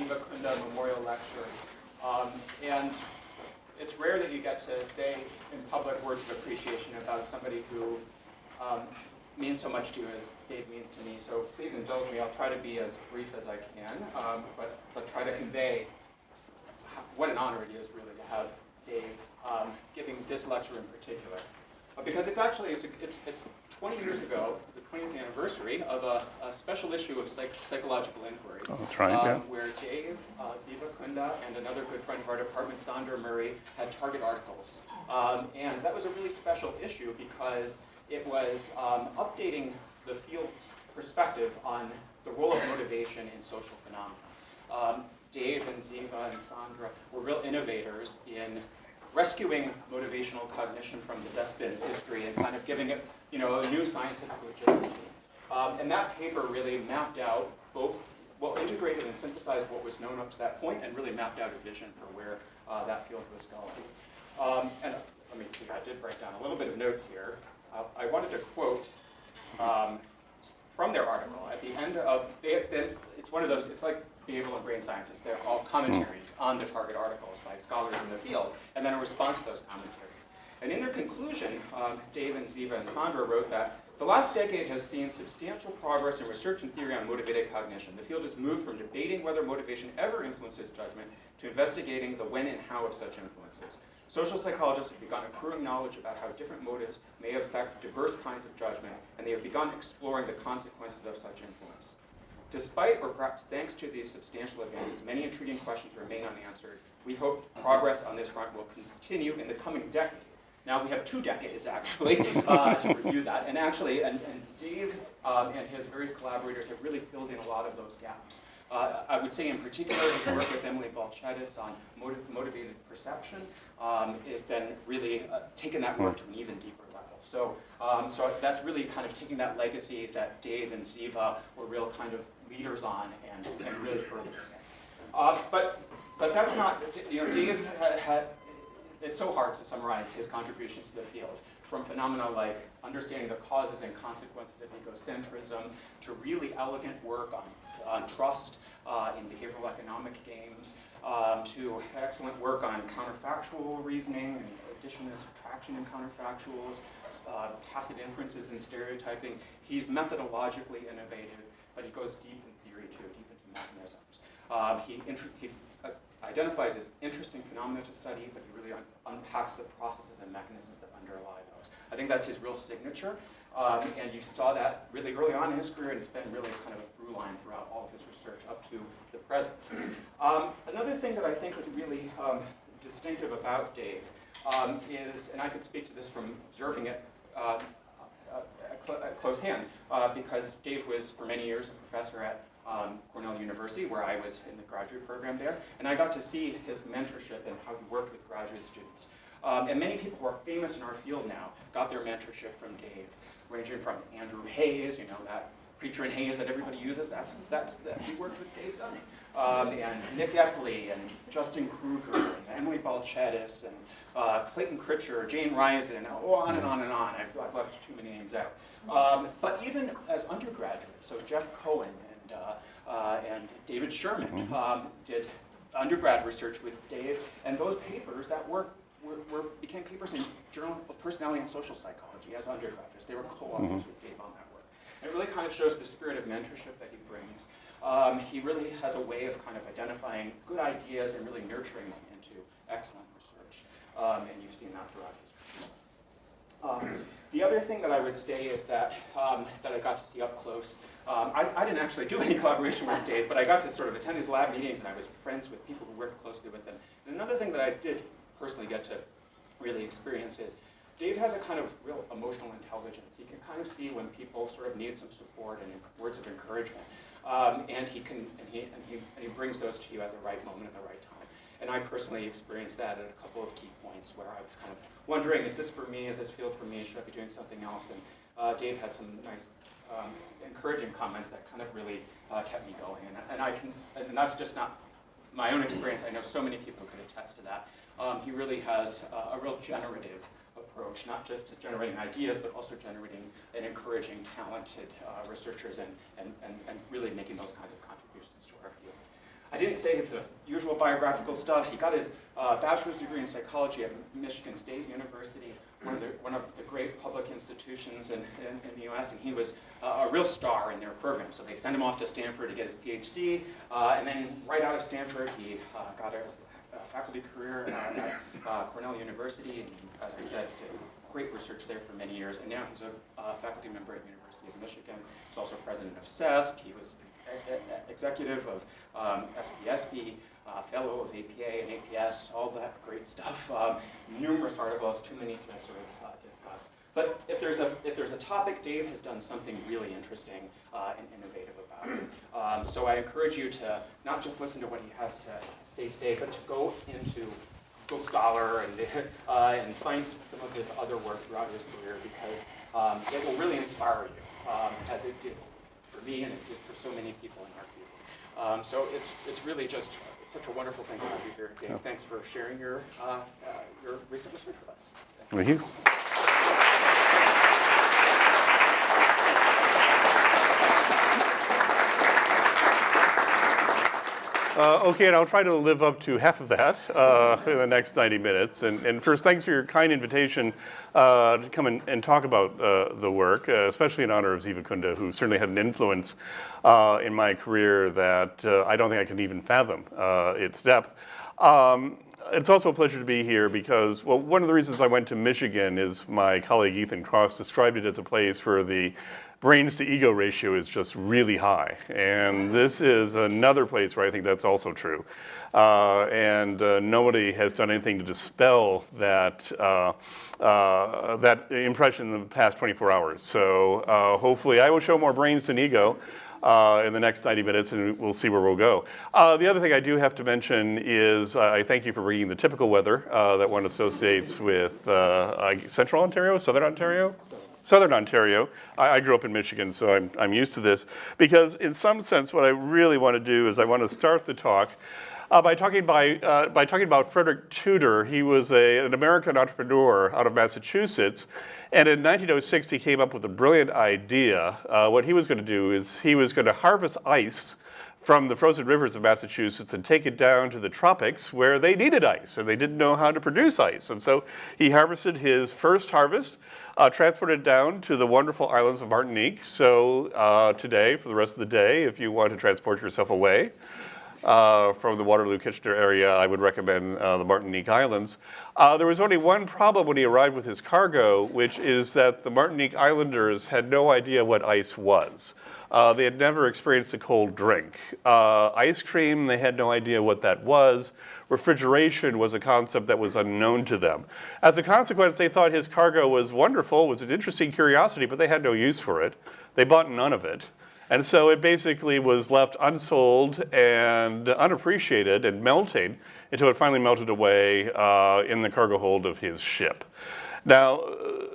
Ziva Kunda Memorial Lecture. And it's rare that you get to say in public words of appreciation about somebody who means so much to you as Dave means to me. So please indulge me. I'll try to be as brief as I can, but try to convey what an honor it is really to have Dave giving this lecture in particular. Because it's actually, it's 20 years ago, it's the 20th anniversary of a special issue of Psychological Inquiry. Oh, that's right, yeah. Where Dave, Ziva Kunda, and another good friend of our department, Sandra Murray, had target articles. And that was a really special issue because it was updating the field's perspective on the role of motivation in social phenomena. Dave and Ziva and Sandra were real innovators in rescuing motivational cognition from the dustbin of history and kind of giving it, a new scientific legitimacy. And that paper really mapped out integrated and synthesized what was known up to that point and really mapped out a vision for where that field was going. And let me see, I did write down a little bit of notes here. I wanted to quote from their article at the end of, it's one of those, it's like behavioral and brain sciences. They're all commentaries on the target articles by scholars in the field, and then a response to those commentaries. And in their conclusion, Dave and Ziva and Sandra wrote that the last decade has seen substantial progress in research and theory on motivated cognition. The field has moved from debating whether motivation ever influences judgment to investigating the when and how of such influences. Social psychologists have begun accruing knowledge about how different motives may affect diverse kinds of judgment, and they have begun exploring the consequences of such influence. Despite, or perhaps thanks to these substantial advances, many intriguing questions remain unanswered. We hope progress on this front will continue in the coming decade. Now we have 2 decades, actually, to review that. And actually, and Dave and his various collaborators have really filled in a lot of those gaps. I would say in particular, his work with Emily Balchedis on motivated perception has been really taken that work to an even deeper level. So that's really kind of taking that legacy that Dave and Ziva were real kind of leaders on and really furthering it. But that's not, Dave had, it's so hard to summarize his contributions to the field, from phenomena like understanding the causes and consequences of egocentrism to really elegant work on trust in behavioral economic games, to excellent work on counterfactual reasoning and addition and subtraction in counterfactuals, tacit inferences and stereotyping. He's methodologically innovative, but he goes deep in theory too, deep into mechanisms. He identifies as interesting phenomena to study, but he really unpacks the processes and mechanisms that underlie those. I think that's his real signature, and you saw that really early on in his career, and it's been really kind of a through line throughout all of his research up to the present. Another thing that I think is really distinctive about Dave is, and I could speak to this from observing it at close hand, because Dave was for many years a professor at Cornell University, where I was in the graduate program there, and I got to see his mentorship and how he worked with graduate students. And many people who are famous in our field now got their mentorship from Dave, ranging from Andrew Hayes, that preacher in Hayes that everybody uses, he worked with Dave Dunning, and Nick Eckley, and Justin Kruger, and Emily Balchedis, and Clayton Critcher, Jane Risen, and on and on and on. I've left too many names out. But even as undergraduates, so Jeff Cohen and David Sherman did undergrad research with Dave, and those papers, that work, became papers in Journal of Personality and Social Psychology as undergraduates. They were co-authors with Dave on that work. And it really kind of shows the spirit of mentorship that he brings. He really has a way of kind of identifying good ideas and really nurturing them into excellent research. And you've seen that throughout history. The other thing that I would say is that that I got to see up close. I didn't actually do any collaboration with Dave, but I got to sort of attend his lab meetings, and I was friends with people who worked closely with him. And another thing that I did personally get to really experience is Dave has a kind of real emotional intelligence. He can kind of see when people sort of need some support and words of encouragement, and he brings those to you at the right moment at the right time. And I personally experienced that at a couple of key points where I was kind of wondering, is this for me? Is this field for me? Should I be doing something else? And Dave had some nice, encouraging comments that kind of really kept me going. And that's just not my own experience. I know so many people could attest to that. He really has a real generative approach, not just to generating ideas, but also generating and encouraging talented researchers and really making those kinds of contributions to our field. I didn't say the usual biographical stuff. He got his bachelor's degree in psychology at Michigan State University, one of the great public institutions in the U.S., and he was a real star in their program. So they sent him off to Stanford to get his PhD, and then right out of Stanford, he got a faculty career at Cornell University, and as I said, did great research there for many years, and now he's a faculty member at the University of Michigan. He's also president of CESP. He was executive of SPSB, fellow of APA and APS, all that great stuff. Numerous articles, too many to sort of discuss. But if there's a topic, Dave has done something really interesting and innovative about it. So I encourage you to not just listen to what he has to say today, but to go into Google Scholar and find some of his other work throughout his career, because it will really inspire you, as it did for me and it did for so many people in our field. So it's really just such a wonderful thing to have you here, Dave. Thanks for sharing your recent research with us. Thank you. Okay, and I'll try to live up to half of that in the next 90 minutes. And first, thanks for your kind invitation to come and talk about the work, especially in honor of Ziva Kunda, who certainly had an influence in my career that I don't think I can even fathom its depth. It's also a pleasure to be here because, well, one of the reasons I went to Michigan is my colleague Ethan Cross described it as a place where the brains to ego ratio is just really high. And this is another place where I think that's also true. And nobody has done anything to dispel that, that impression in the past 24 hours. So hopefully I will show more brains than ego in the next 90 minutes, and we'll see where we'll go. The other thing I do have to mention is I thank you for bringing the typical weather that one associates with Central Ontario, Southern Ontario? Southern Ontario. I grew up in Michigan, so I'm used to this. Because in some sense, what I really want to do is I want to start the talk by talking about Frederick Tudor. He was an American entrepreneur out of Massachusetts. And in 1906, he came up with a brilliant idea. What he was going to do is he was going to harvest ice from the frozen rivers of Massachusetts and take it down to the tropics where they needed ice, and they didn't know how to produce ice. And so he harvested his first harvest, transported it down to the wonderful islands of Martinique. So today, for the rest of the day, if you want to transport yourself away from the Waterloo, Kitchener area, I would recommend the Martinique Islands. There was only one problem when he arrived with his cargo, which is that the Martinique Islanders had no idea what ice was. They had never experienced a cold drink. Ice cream, they had no idea what that was. Refrigeration was a concept that was unknown to them. As a consequence, they thought his cargo was wonderful, was an interesting curiosity, but they had no use for it. They bought none of it. And so it basically was left unsold and unappreciated and melting until it finally melted away in the cargo hold of his ship. Now,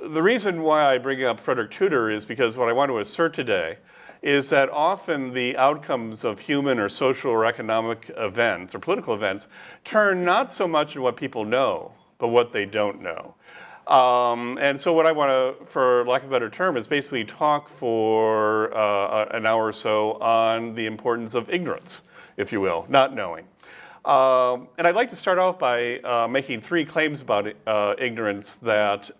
the reason why I bring up Frederick Tudor is because what I want to assert today is that often the outcomes of human or social or economic events or political events turn not so much into what people know, but what they don't know. And so what I want to, for lack of a better term, is basically talk for an hour or so on the importance of ignorance, if you will, not knowing. And I'd like to start off by making three claims about ignorance that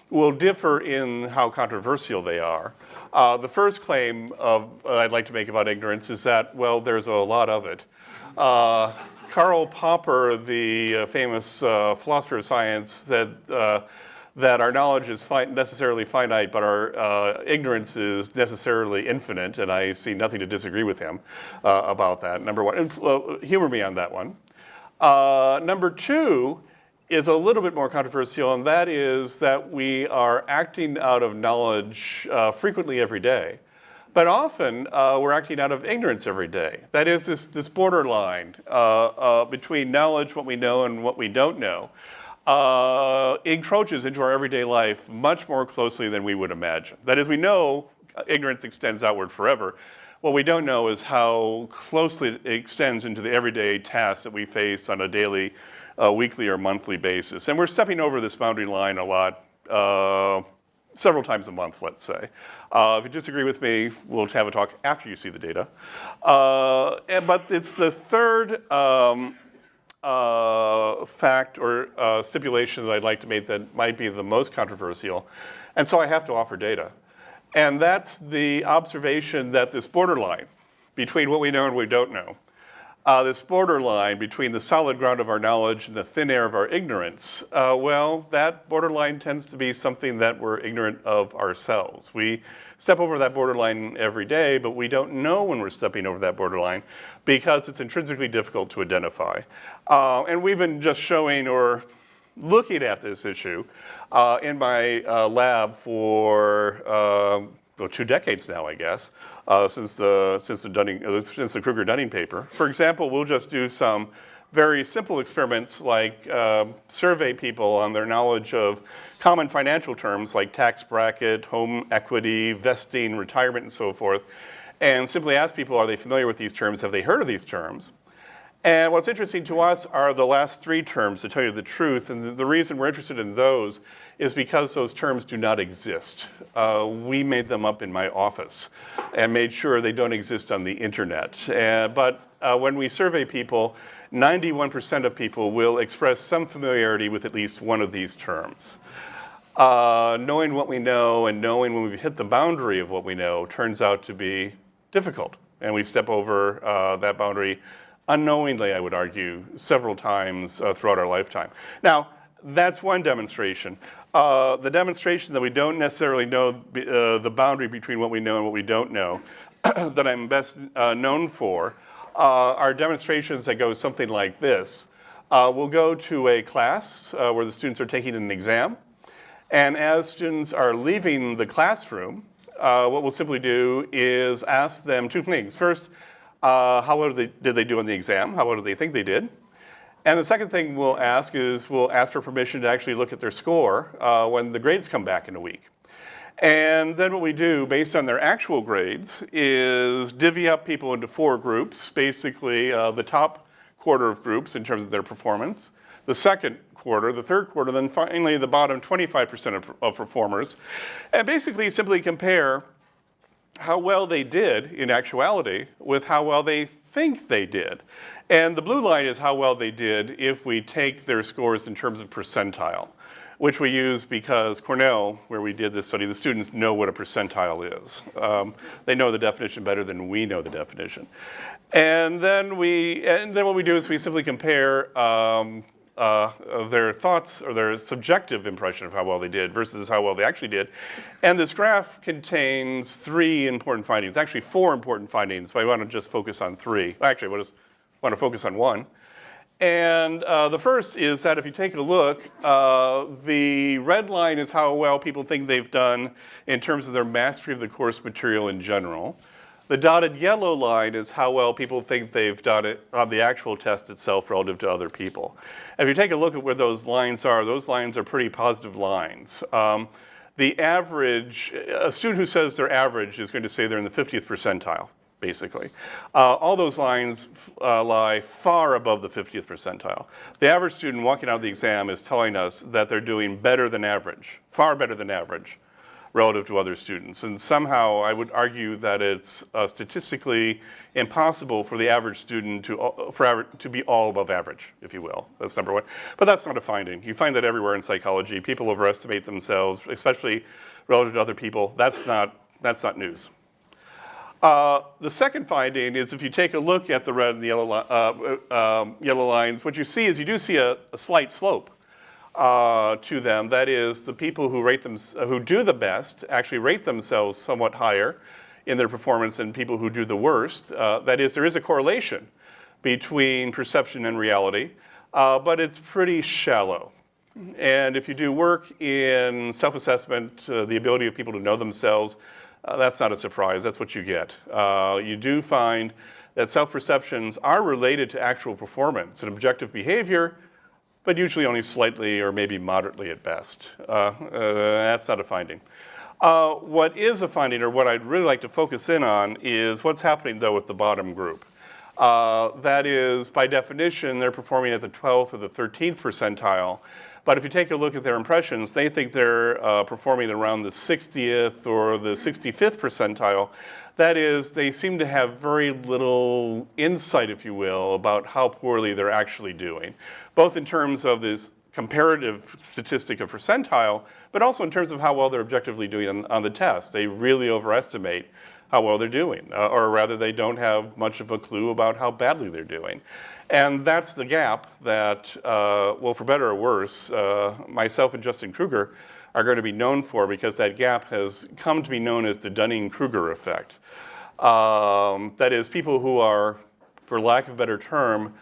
will differ in how controversial they are. The first claim I'd like to make about ignorance is that, well, there's a lot of it. Karl Popper, the famous philosopher of science, said that our knowledge is necessarily finite, but our ignorance is necessarily infinite, and I see nothing to disagree with him about that, number one. And humor me on that one. Number two is a little bit more controversial, and that is that we are acting out of knowledge frequently every day. But often, we're acting out of ignorance every day. That is, this borderline between knowledge, what we know, and what we don't know, encroaches into our everyday life much more closely than we would imagine. That is, we know ignorance extends outward forever. What we don't know is how closely it extends into the everyday tasks that we face on a daily, weekly, or monthly basis. And we're stepping over this boundary line a lot several times a month, let's say. If you disagree with me, we'll have a talk after you see the data. But it's the third fact or stipulation that I'd like to make that might be the most controversial. And so I have to offer data. And that's the observation that this borderline between what we know and what we don't know, this borderline between the solid ground of our knowledge and the thin air of our ignorance, well, that borderline tends to be something that we're ignorant of ourselves. We step over that borderline every day, but we don't know when we're stepping over that borderline because it's intrinsically difficult to identify. And we've been just showing or looking at this issue in my lab for 2 decades now, I guess, since the Kruger-Dunning paper. For example, we'll just do some very simple experiments like survey people on their knowledge of common financial terms like tax bracket, home equity, vesting, retirement, and so forth, and simply ask people, are they familiar with these terms? Have they heard of these terms? And what's interesting to us are the last 3 terms, to tell you the truth, and the reason we're interested in those is because those terms do not exist. We made them up in my office and made sure they don't exist on the internet. But when we survey people, 91% of people will express some familiarity with at least one of these terms. Knowing what we know and knowing when we've hit the boundary of what we know turns out to be difficult. And we step over that boundary unknowingly, I would argue, several times throughout our lifetime. Now, that's one demonstration. The demonstration that we don't necessarily know the boundary between what we know and what we don't know that I'm best known for are demonstrations that go something like this. We'll go to a class where the students are taking an exam. And as students are leaving the classroom, what we'll simply do is ask them 2 things. First, how well did they do on the exam? How well do they think they did? And the second thing we'll ask is we'll ask for permission to actually look at their score when the grades come back in a week. And then what we do, based on their actual grades, is divvy up people into 4 groups, basically the top quarter of groups in terms of their performance, the second quarter, the third quarter, then finally the bottom 25% of performers, and basically simply compare how well they did in actuality with how well they think they did. And the blue line is how well they did if we take their scores in terms of percentile, which we use because Cornell, where we did this study, the students know what a percentile is. They know the definition better than we know the definition. And then what we do is we simply compare their thoughts or their subjective impression of how well they did versus how well they actually did. And this graph contains 3 important findings, actually 4 important findings, but I want to just focus on 3. Actually, I want to focus on 1. And the first is that if you take a look, the red line is how well people think they've done in terms of their mastery of the course material in general. The dotted yellow line is how well people think they've done it on the actual test itself relative to other people. And if you take a look at where those lines are pretty positive lines. The average, a student who says they're average is going to say they're in the 50th percentile, basically. All those lines lie far above the 50th percentile. The average student walking out of the exam is telling us that they're doing better than average, far better than average, relative to other students. And somehow I would argue that it's statistically impossible for the average student to be all above average, if you will. That's number 1. But that's not a finding. You find that everywhere in psychology. People overestimate themselves, especially relative to other people. That's not news. The second finding is if you take a look at the red and the yellow lines, what you see is you do see a slight slope to them. That is, the people who do the best actually rate themselves somewhat higher in their performance than people who do the worst. That is, there is a correlation between perception and reality, but it's pretty shallow. And if you do work in self-assessment, the ability of people to know themselves, that's not a surprise. That's what you get. You do find that self-perceptions are related to actual performance and objective behavior, but usually only slightly or maybe moderately at best. That's not a finding. What is a finding, or what I'd really like to focus in on, is what's happening, though, with the bottom group. That is, by definition, they're performing at the 12th or the 13th percentile. But if you take a look at their impressions, they think they're performing around the 60th or the 65th percentile. That is, they seem to have very little insight, if you will, about how poorly they're actually doing, both in terms of this comparative statistic of percentile, but also in terms of how well they're objectively doing on the test. They really overestimate how well they're doing, or rather they don't have much of a clue about how badly they're doing. And that's the gap that, well, for better or worse, myself and Justin Kruger are going to be known for, because that gap has come to be known as the Dunning-Kruger Effect. That is, people who are, for lack of a better term,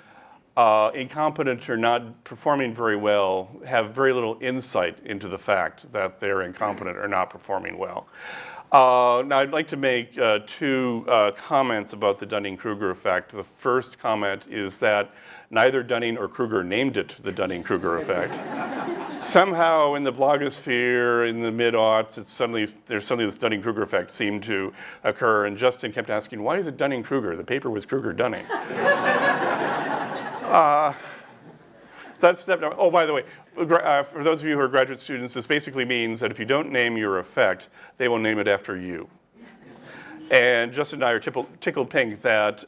incompetent or not performing very well have very little insight into the fact that they're incompetent or not performing well. Now, I'd like to make two comments about the Dunning-Kruger effect. The first comment is that neither Dunning or Kruger named it the Dunning-Kruger effect. Somehow in the blogosphere in the mid-aughts, there's suddenly this Dunning-Kruger effect seemed to occur, and Justin kept asking, why is it Dunning-Kruger? The paper was Kruger-Dunning. So that's step number. Oh, by the way, for those of you who are graduate students, this basically means that if you don't name your effect, they will name it after you. And Justin and I are tickled pink that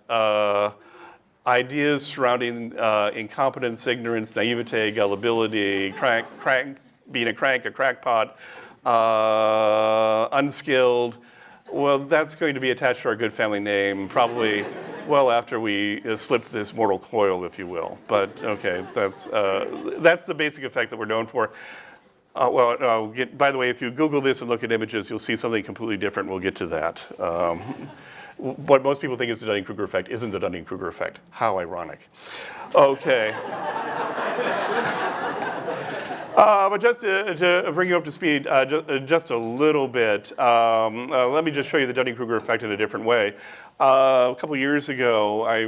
ideas surrounding incompetence, ignorance, naivete, gullibility, being a crank, a crackpot, unskilled, well, that's going to be attached to our good family name, probably well after we slipped this mortal coil, if you will. But okay, that's the basic effect that we're known for. By the way, if you Google this and look at images, you'll see something completely different. We'll get to that. What most people think is the Dunning-Kruger effect isn't the Dunning-Kruger effect. How ironic. Okay. But just to bring you up to speed just a little bit, let me just show you the Dunning-Kruger effect in a different way. A couple years ago, I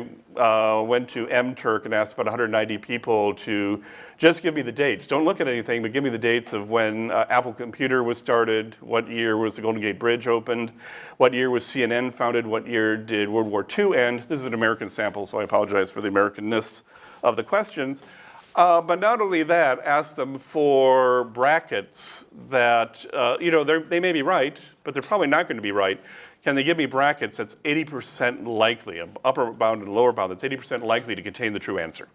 went to MTurk and asked about 190 people to just give me the dates. Don't look at anything, but give me the dates of when Apple Computer was started, what year was the Golden Gate Bridge opened, what year was CNN founded, what year did World War II end. This is an American sample, so I apologize for the Americanness of the questions. But not only that, ask them for brackets that, they may be right, but they're probably not going to be right. Can they give me brackets that's 80% likely, an upper bound and lower bound that's 80% likely to contain the true answer?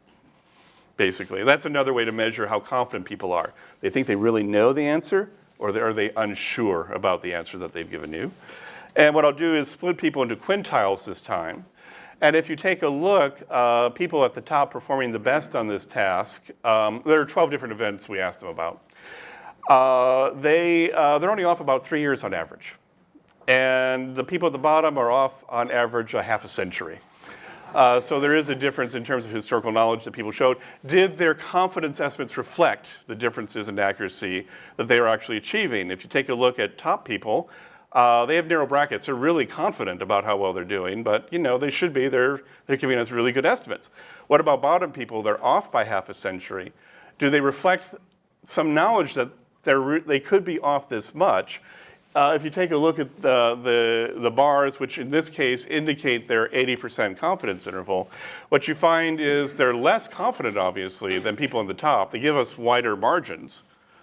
Basically, that's another way to measure how confident people are. They think they really know the answer, or are they unsure about the answer that they've given you? And what I'll do is split people into quintiles this time. And if you take a look, people at the top performing the best on this task, there are 12 different events we asked them about. They're only off about 3 years on average. And the people at the bottom are off on average a half a century. So there is a difference in terms of historical knowledge that people showed. Did their confidence estimates reflect the differences in accuracy that they are actually achieving? If you take a look at top people, they have narrow brackets. They're really confident about how well they're doing, but they should be. They're giving us really good estimates. What about bottom people? They're off by half a century. Do they reflect some knowledge that they could be off this much? If you take a look at the bars, which in this case indicate their 80% confidence interval, what you find is they're less confident, obviously, than people on the top. They give us wider margins.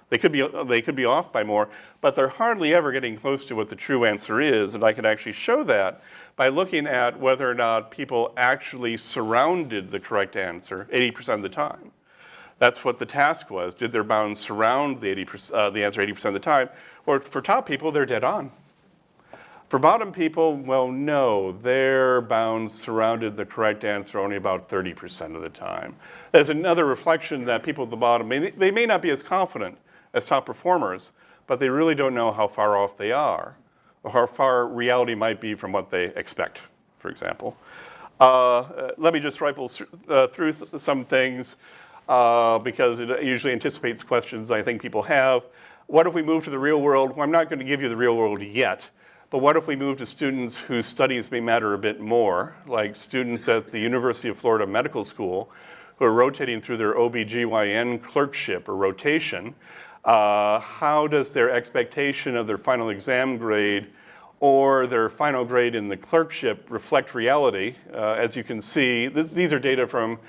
They could be off by more, but they're hardly ever getting close to what the true answer is, and I can actually show that by looking at whether or not people actually surrounded the correct answer 80% of the time. That's what the task was. Did their bounds surround the answer 80% of the time? Or for top people, they're dead on. For bottom people, well, no, their bounds surrounded the correct answer only about 30% of the time. There's another reflection that people at the bottom, they may not be as confident as top performers, but they really don't know how far off they are, or how far reality might be from what they expect, for example. Let me just rifle through some things, because it usually anticipates questions I think people have. What if we move to the real world? Well, I'm not going to give you the real world yet, but what if we move to students whose studies may matter a bit more, like students at the University of Florida Medical School who are rotating through their OBGYN clerkship or rotation? How does their expectation of their final exam grade or their final grade in the clerkship reflect reality. As you can see, these are data from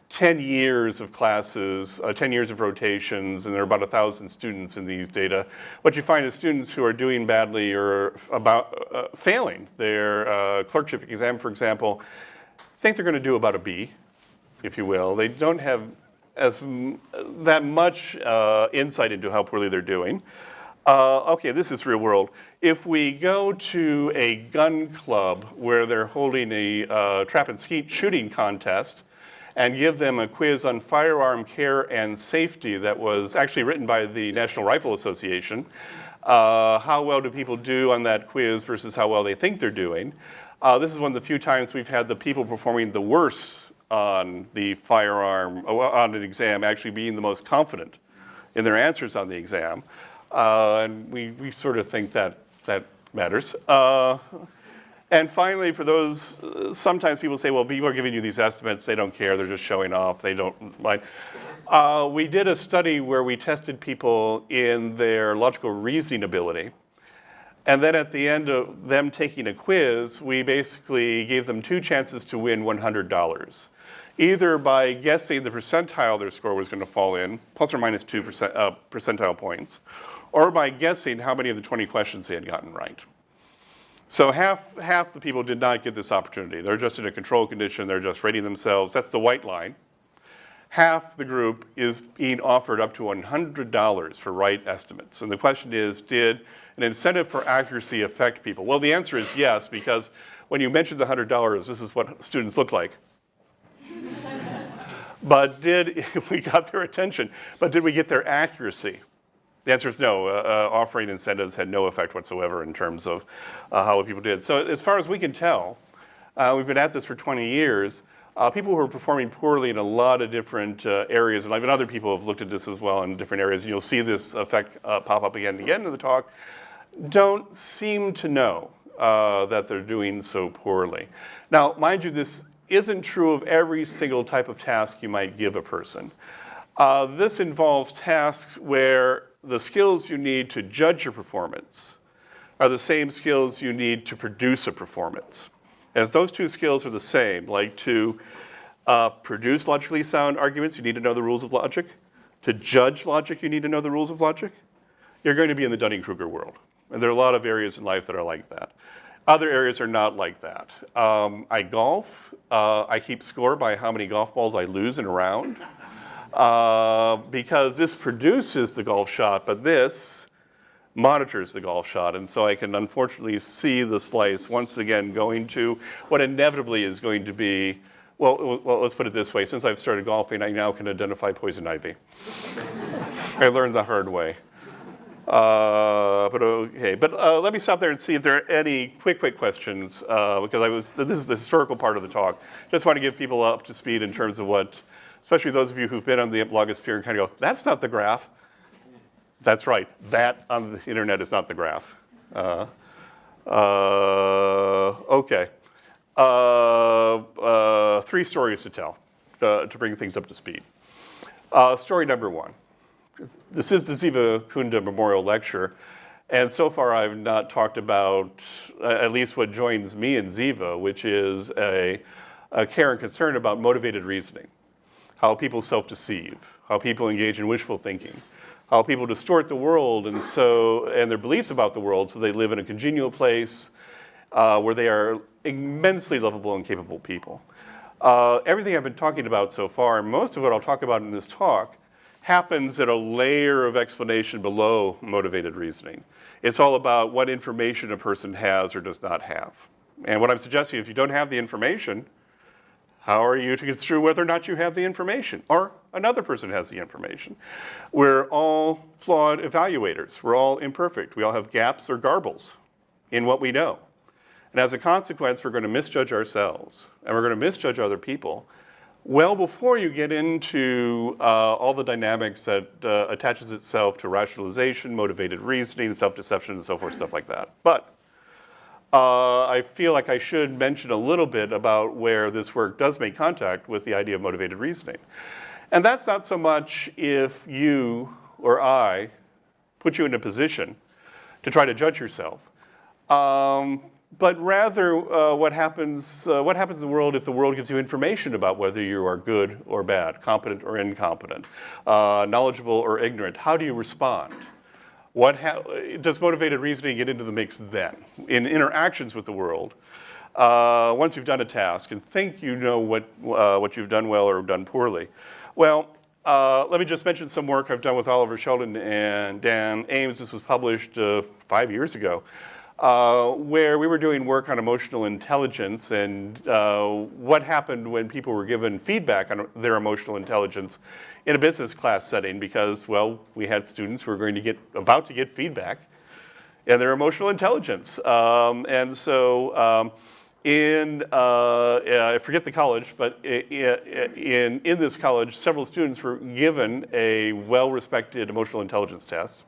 10 years of classes, 10 years of rotations, and there are about 1,000 students in these data. What you find is students who are doing badly or about failing their clerkship exam, for example, think they're going to do about a B, if you will. They don't have that much insight into how poorly they're doing. Okay, this is real world. If we go to a gun club where they're holding a trap and skeet shooting contest and give them a quiz on firearm care and safety that was actually written by the National Rifle Association, how well do people do on that quiz versus how well they think they're doing? This is one of the few times we've had the people performing the worst on the firearm, on an exam, actually being the most confident in their answers on the exam. And we sort of think that matters. And finally, for those, sometimes people say, well, people are giving you these estimates, they don't care, they're just showing off, they don't mind. We did a study where we tested people in their logical reasoning ability. And then at the end of them taking a quiz, we basically gave them 2 chances to win $100. Either by guessing the percentile their score was going to fall in, plus or minus 2 percentile points, or by guessing how many of the 20 questions they had gotten right. So half the people did not get this opportunity. They're just in a control condition, they're just rating themselves. That's the white line. Half the group is being offered up to $100 for right estimates. And the question is, did an incentive for accuracy affect people? Well, the answer is yes, because when you mentioned the $100, this is what students look like. But we got their attention, but did we get their accuracy? The answer is no. Offering incentives had no effect whatsoever in terms of how people did. So as far as we can tell, we've been at this for 20 years. People who are performing poorly in a lot of different areas, and even other people have looked at this as well in different areas, and you'll see this effect pop up again and again in the talk, don't seem to know that they're doing so poorly. Now, mind you, this isn't true of every single type of task you might give a person. This involves tasks where the skills you need to judge your performance are the same skills you need to produce a performance. And if those 2 skills are the same, like to produce logically sound arguments, you need to know the rules of logic. To judge logic, you need to know the rules of logic. You're going to be in the Dunning-Kruger world. And there are a lot of areas in life that are like that. Other areas are not like that. I golf. I keep score by how many golf balls I lose in a round. Because this produces the golf shot, but this monitors the golf shot. And so I can unfortunately see the slice once again going to what inevitably is going to be, well, let's put it this way. Since I've started golfing, I now can identify poison ivy. I learned the hard way. But okay, but let me stop there and see if there are any quick questions, because this is the historical part of the talk. Just want to give people up to speed in terms of what, especially those of you who've been on the blogosphere and kind of go, that's not the graph. That's right, that on the internet is not the graph. Okay. 3 stories to tell to bring things up to speed. Story number 1. This is the Ziva Kunda Memorial Lecture, and so far I've not talked about at least what joins me in Ziva, which is a care and concern about motivated reasoning, how people self-deceive, how people engage in wishful thinking, how people distort the world and their beliefs about the world so they live in a congenial place where they are immensely lovable and capable people. Everything I've been talking about so far, and most of what I'll talk about in this talk, happens at a layer of explanation below motivated reasoning. It's all about what information a person has or does not have. And what I'm suggesting, if you don't have the information, how are you to construe whether or not you have the information? Or another person has the information. We're all flawed evaluators. We're all imperfect. We all have gaps or garbles in what we know. And as a consequence, we're going to misjudge ourselves, and we're going to misjudge other people well before you get into all the dynamics that attaches itself to rationalization, motivated reasoning, self-deception, and so forth, stuff like that. But I feel like I should mention a little bit about where this work does make contact with the idea of motivated reasoning. And that's not so much if you or I put you in a position to try to judge yourself. But rather what happens in the world if the world gives you information about whether you are good or bad, competent or incompetent, knowledgeable or ignorant. How do you respond? Does motivated reasoning get into the mix then? In interactions with the world, once you've done a task and think you know what you've done well or done poorly. Well, let me just mention some work I've done with Oliver Sheldon and Dan Ames. This was published 5 years ago, where we were doing work on emotional intelligence and what happened when people were given feedback on their emotional intelligence in a business class setting because, well, we had students who were about to get feedback in their emotional intelligence. I forget the college, but in this college, several students were given a well-respected emotional intelligence test.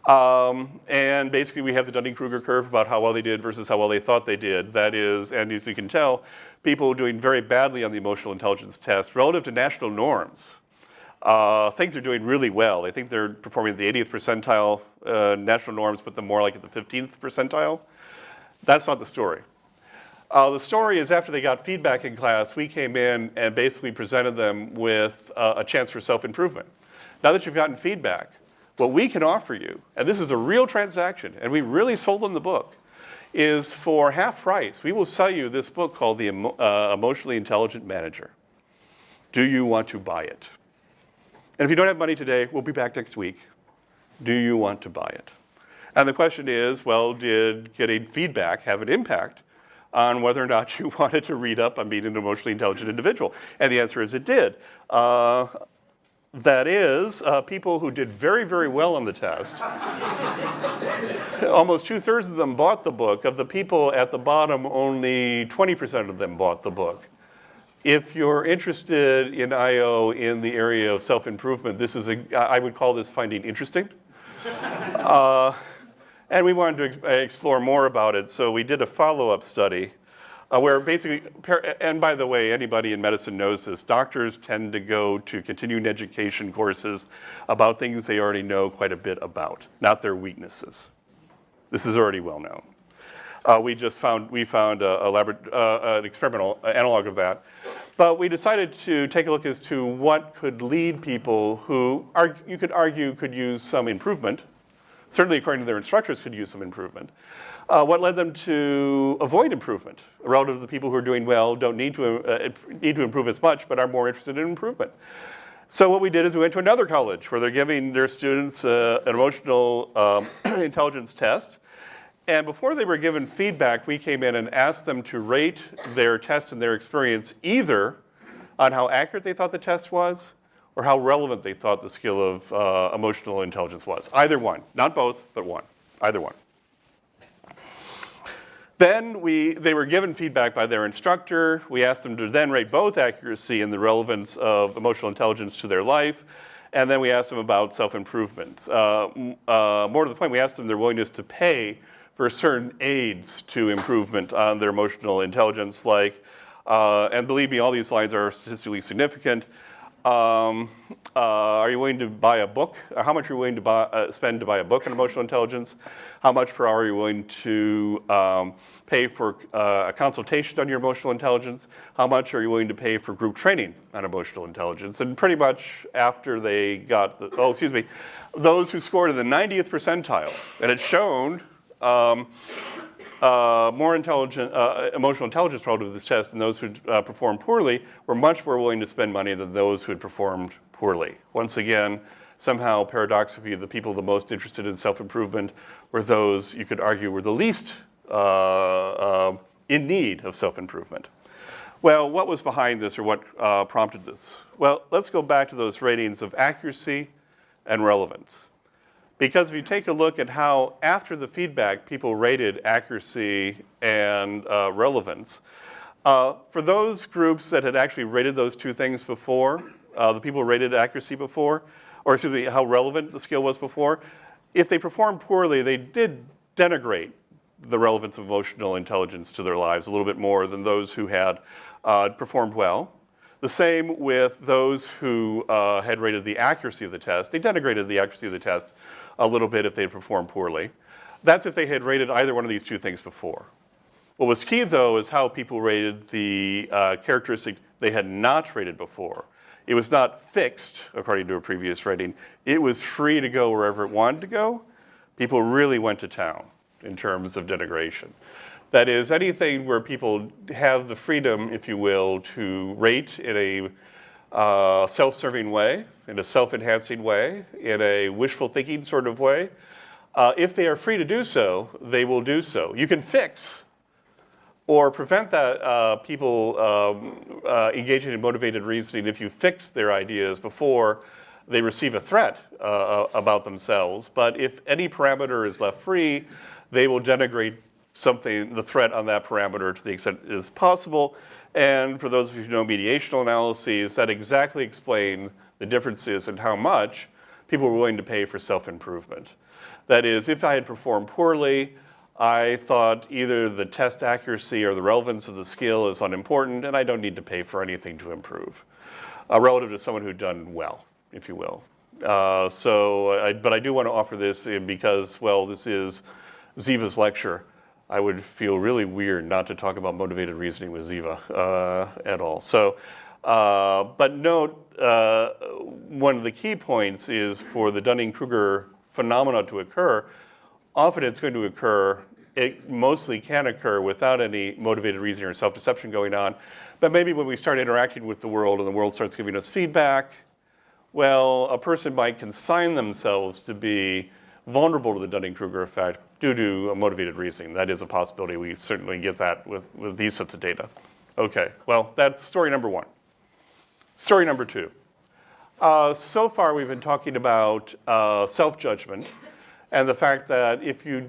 And basically we have the Dunning-Kruger curve about how well they did versus how well they thought they did. That is, and as you can tell, people doing very badly on the emotional intelligence test relative to national norms think they're doing really well. They think they're performing at the 80th percentile. National norms put them more like at the 15th percentile. That's not the story. The story is after they got feedback in class, we came in and basically presented them with a chance for self-improvement. Now that you've gotten feedback, what we can offer you, and this is a real transaction, and we really sold them the book, is for half price, we will sell you this book called The Emotionally Intelligent Manager. Do you want to buy it? And if you don't have money today, we'll be back next week. Do you want to buy it? And the question is, well, did getting feedback have an impact on whether or not you wanted to read up on being an emotionally intelligent individual? And the answer is it did. That is, people who did very, very well on the test, almost 2/3 of them bought the book. Of the people at the bottom, only 20% of them bought the book. If you're interested in IO in the area of self-improvement, I would call this finding interesting. And we wanted to explore more about it, so we did a follow-up study where basically, and by the way, anybody in medicine knows this, doctors tend to go to continuing education courses about things they already know quite a bit about, not their weaknesses. This is already well known. We found an experimental analog of that. But we decided to take a look as to what could lead people who you could argue could use some improvement, certainly according to their instructors could use some improvement. What led them to avoid improvement relative to the people who are doing well, don't need to improve as much, but are more interested in improvement. So what we did is we went to another college where they're giving their students an emotional intelligence test. And before they were given feedback, we came in and asked them to rate their test and their experience either on how accurate they thought the test was or how relevant they thought the skill of emotional intelligence was. Either one, not both, but one, either one. Then they were given feedback by their instructor. We asked them to then rate both accuracy and the relevance of emotional intelligence to their life. And then we asked them about self-improvement. More to the point, we asked them their willingness to pay for certain aids to improvement on their emotional intelligence, like, and believe me, all these lines are statistically significant. Are you willing to buy a book? How much are you willing to spend to buy a book on emotional intelligence? How much per hour are you willing to pay for a consultation on your emotional intelligence? How much are you willing to pay for group training on emotional intelligence? And pretty much after they got, those who scored in the 90th percentile, and it shown more intelligent, emotional intelligence relative to this test than those who performed poorly were much more willing to spend money than those who had performed poorly. Once again, somehow paradoxically, the people the most interested in self-improvement were those you could argue were the least in need of self-improvement. Well, what was behind this or what prompted this? Well, let's go back to those ratings of accuracy and relevance. Because if you take a look at how, after the feedback, people rated accuracy and relevance, for those groups that had actually rated those two things before, the people who rated accuracy before, or excuse me, how relevant the skill was before, if they performed poorly, they did denigrate the relevance of emotional intelligence to their lives a little bit more than those who had performed well. The same with those who had rated the accuracy of the test. They denigrated the accuracy of the test a little bit if they had performed poorly. That's if they had rated either one of these two things before. What was key, though, is how people rated the characteristic they had not rated before. It was not fixed, according to a previous rating. It was free to go wherever it wanted to go. People really went to town in terms of denigration. That is, anything where people have the freedom, if you will, to rate in a self-serving way, in a self-enhancing way, in a wishful thinking sort of way. If they are free to do so, they will do so. You can fix or prevent that people engaging in motivated reasoning if you fix their ideas before they receive a threat about themselves. But if any parameter is left free, they will denigrate the threat on that parameter to the extent it is possible. And for those of you who know mediational analyses, that exactly explain the differences in how much people were willing to pay for self-improvement. That is, if I had performed poorly, I thought either the test accuracy or the relevance of the skill is unimportant, and I don't need to pay for anything to improve, relative to someone who'd done well, if you will. But I do want to offer this because, well, this is Ziva's lecture. I would feel really weird not to talk about motivated reasoning with Ziva at all. So, but note, one of the key points is for the Dunning-Kruger phenomena to occur, often it's going to occur, it mostly can occur without any motivated reasoning or self-deception going on. But maybe when we start interacting with the world and the world starts giving us feedback, well, a person might consign themselves to be vulnerable to the Dunning-Kruger effect due to a motivated reasoning. That is a possibility. We certainly get that with these sorts of data. Okay, well, that's story number one. Story number two. So far, we've been talking about self-judgment and the fact that if you're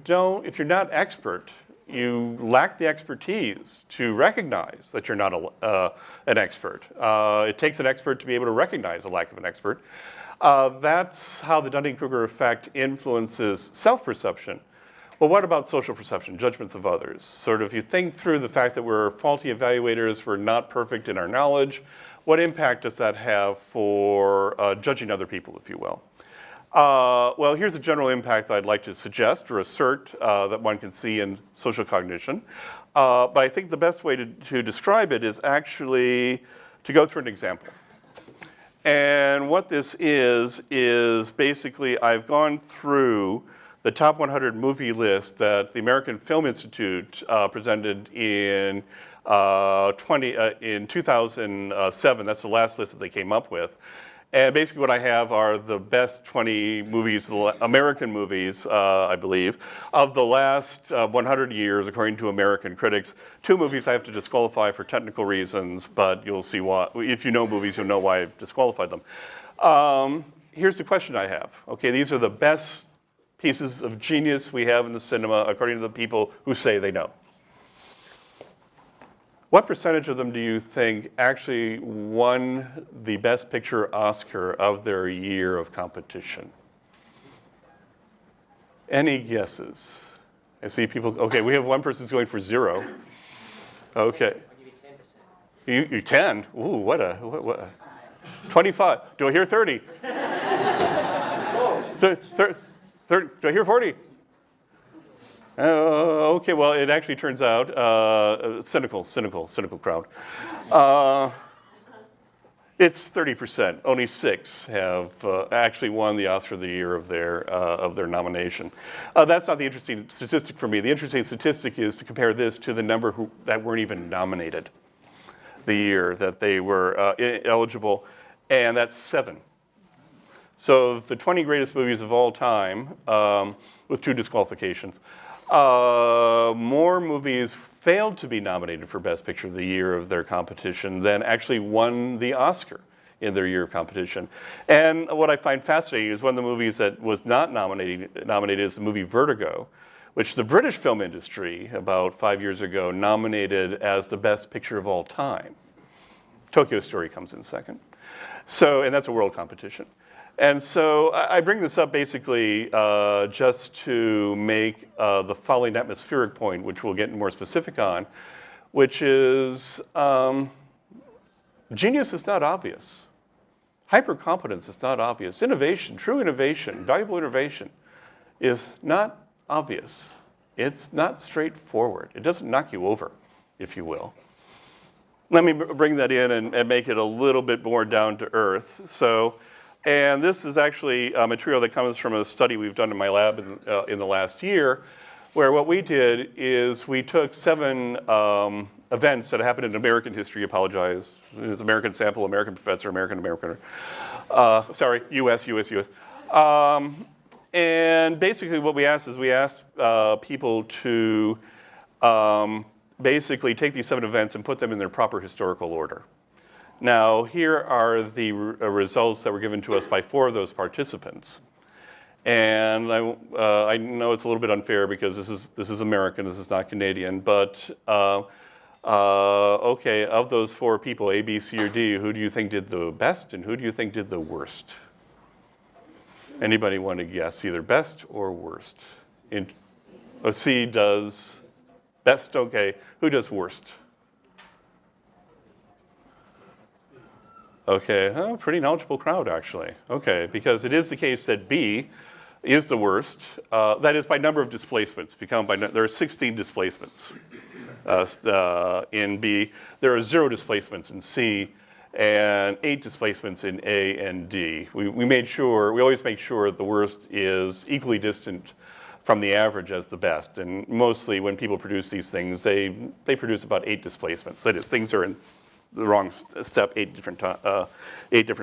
not expert, you lack the expertise to recognize that you're not an expert. It takes an expert to be able to recognize a lack of an expert. That's how the Dunning-Kruger effect influences self-perception. Well, what about social perception, judgments of others? Sort of, you think through the fact that we're faulty evaluators, we're not perfect in our knowledge. What impact does that have for judging other people, if you will? Well, here's a general impact that I'd like to suggest or assert that one can see in social cognition. But I think the best way to describe it is actually to go through an example. And what this is basically I've gone through the top 100 movie list that the American Film Institute presented in 2007. That's the last list that they came up with. And basically what I have are the best 20 movies, American movies, I believe, of the last 100 years, according to American critics. 2 movies I have to disqualify for technical reasons, but you'll see why. If you know movies, you'll know why I've disqualified them. Here's the question I have. Okay, these are the best pieces of genius we have in the cinema, according to the people who say they know. What percentage of them do you think actually won the Best Picture Oscar of their year of competition? Any guesses? I see people, okay, we have one person who's going for 0. Okay. I'll give you 10%. You 10? Ooh, what a 25. Do I hear 30? 30. Do I hear 40? Okay, well, it actually turns out, cynical crowd. It's 30%. Only 6 have actually won the Oscar of the Year of their nomination. That's not the interesting statistic for me. The interesting statistic is to compare this to the number that weren't even nominated the year that they were eligible, and that's 7. So the 20 greatest movies of all time, with 2 disqualifications, more movies failed to be nominated for Best Picture of the Year of their competition than actually won the Oscar in their year of competition. And what I find fascinating is one of the movies that was not nominated is the movie Vertigo, which the British film industry about 5 years ago nominated as the best picture of all time. Tokyo Story comes in second. So, and that's a world competition. And so I bring this up basically just to make the following atmospheric point, which we'll get more specific on, which is genius is not obvious. Hypercompetence is not obvious. Innovation, true innovation, valuable innovation is not obvious. It's not straightforward. It doesn't knock you over, if you will. Let me bring that in and make it a little bit more down to earth. So, and this is actually material that comes from a study we've done in my lab in the last year, where what we did is we took 7 events that happened in American history. Apologize. It's American sample, American professor, American. Sorry, US. And basically what we asked is we asked people to basically take these 7 events and put them in their proper historical order. Now, here are the results that were given to us by 4 of those participants. And I know it's a little bit unfair because this is American, this is not Canadian, but okay, of those 4 people, A, B, C, or D, who do you think did the best and who do you think did the worst? Anybody want to guess, either best or worst? C does best, okay. Who does worst? Okay, pretty knowledgeable crowd actually. Okay, because it is the case that B is the worst. That is by number of displacements. If you count by, there are 16 displacements in B. There are 0 displacements in C, and 8 displacements in A and D. We always make sure the worst is equally distant from the average as the best. And mostly when people produce these things, they produce about 8 displacements. That is, things are in the wrong step 8 different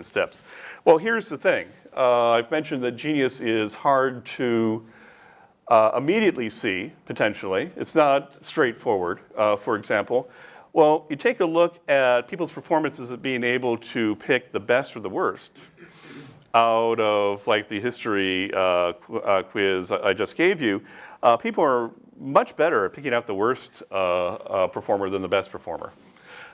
steps. Well, here's the thing. I've mentioned that genius is hard to immediately see, potentially. It's not straightforward, for example. Well, you take a look at people's performances at being able to pick the best or the worst out of like the history quiz I just gave you. People are much better at picking out the worst performer than the best performer.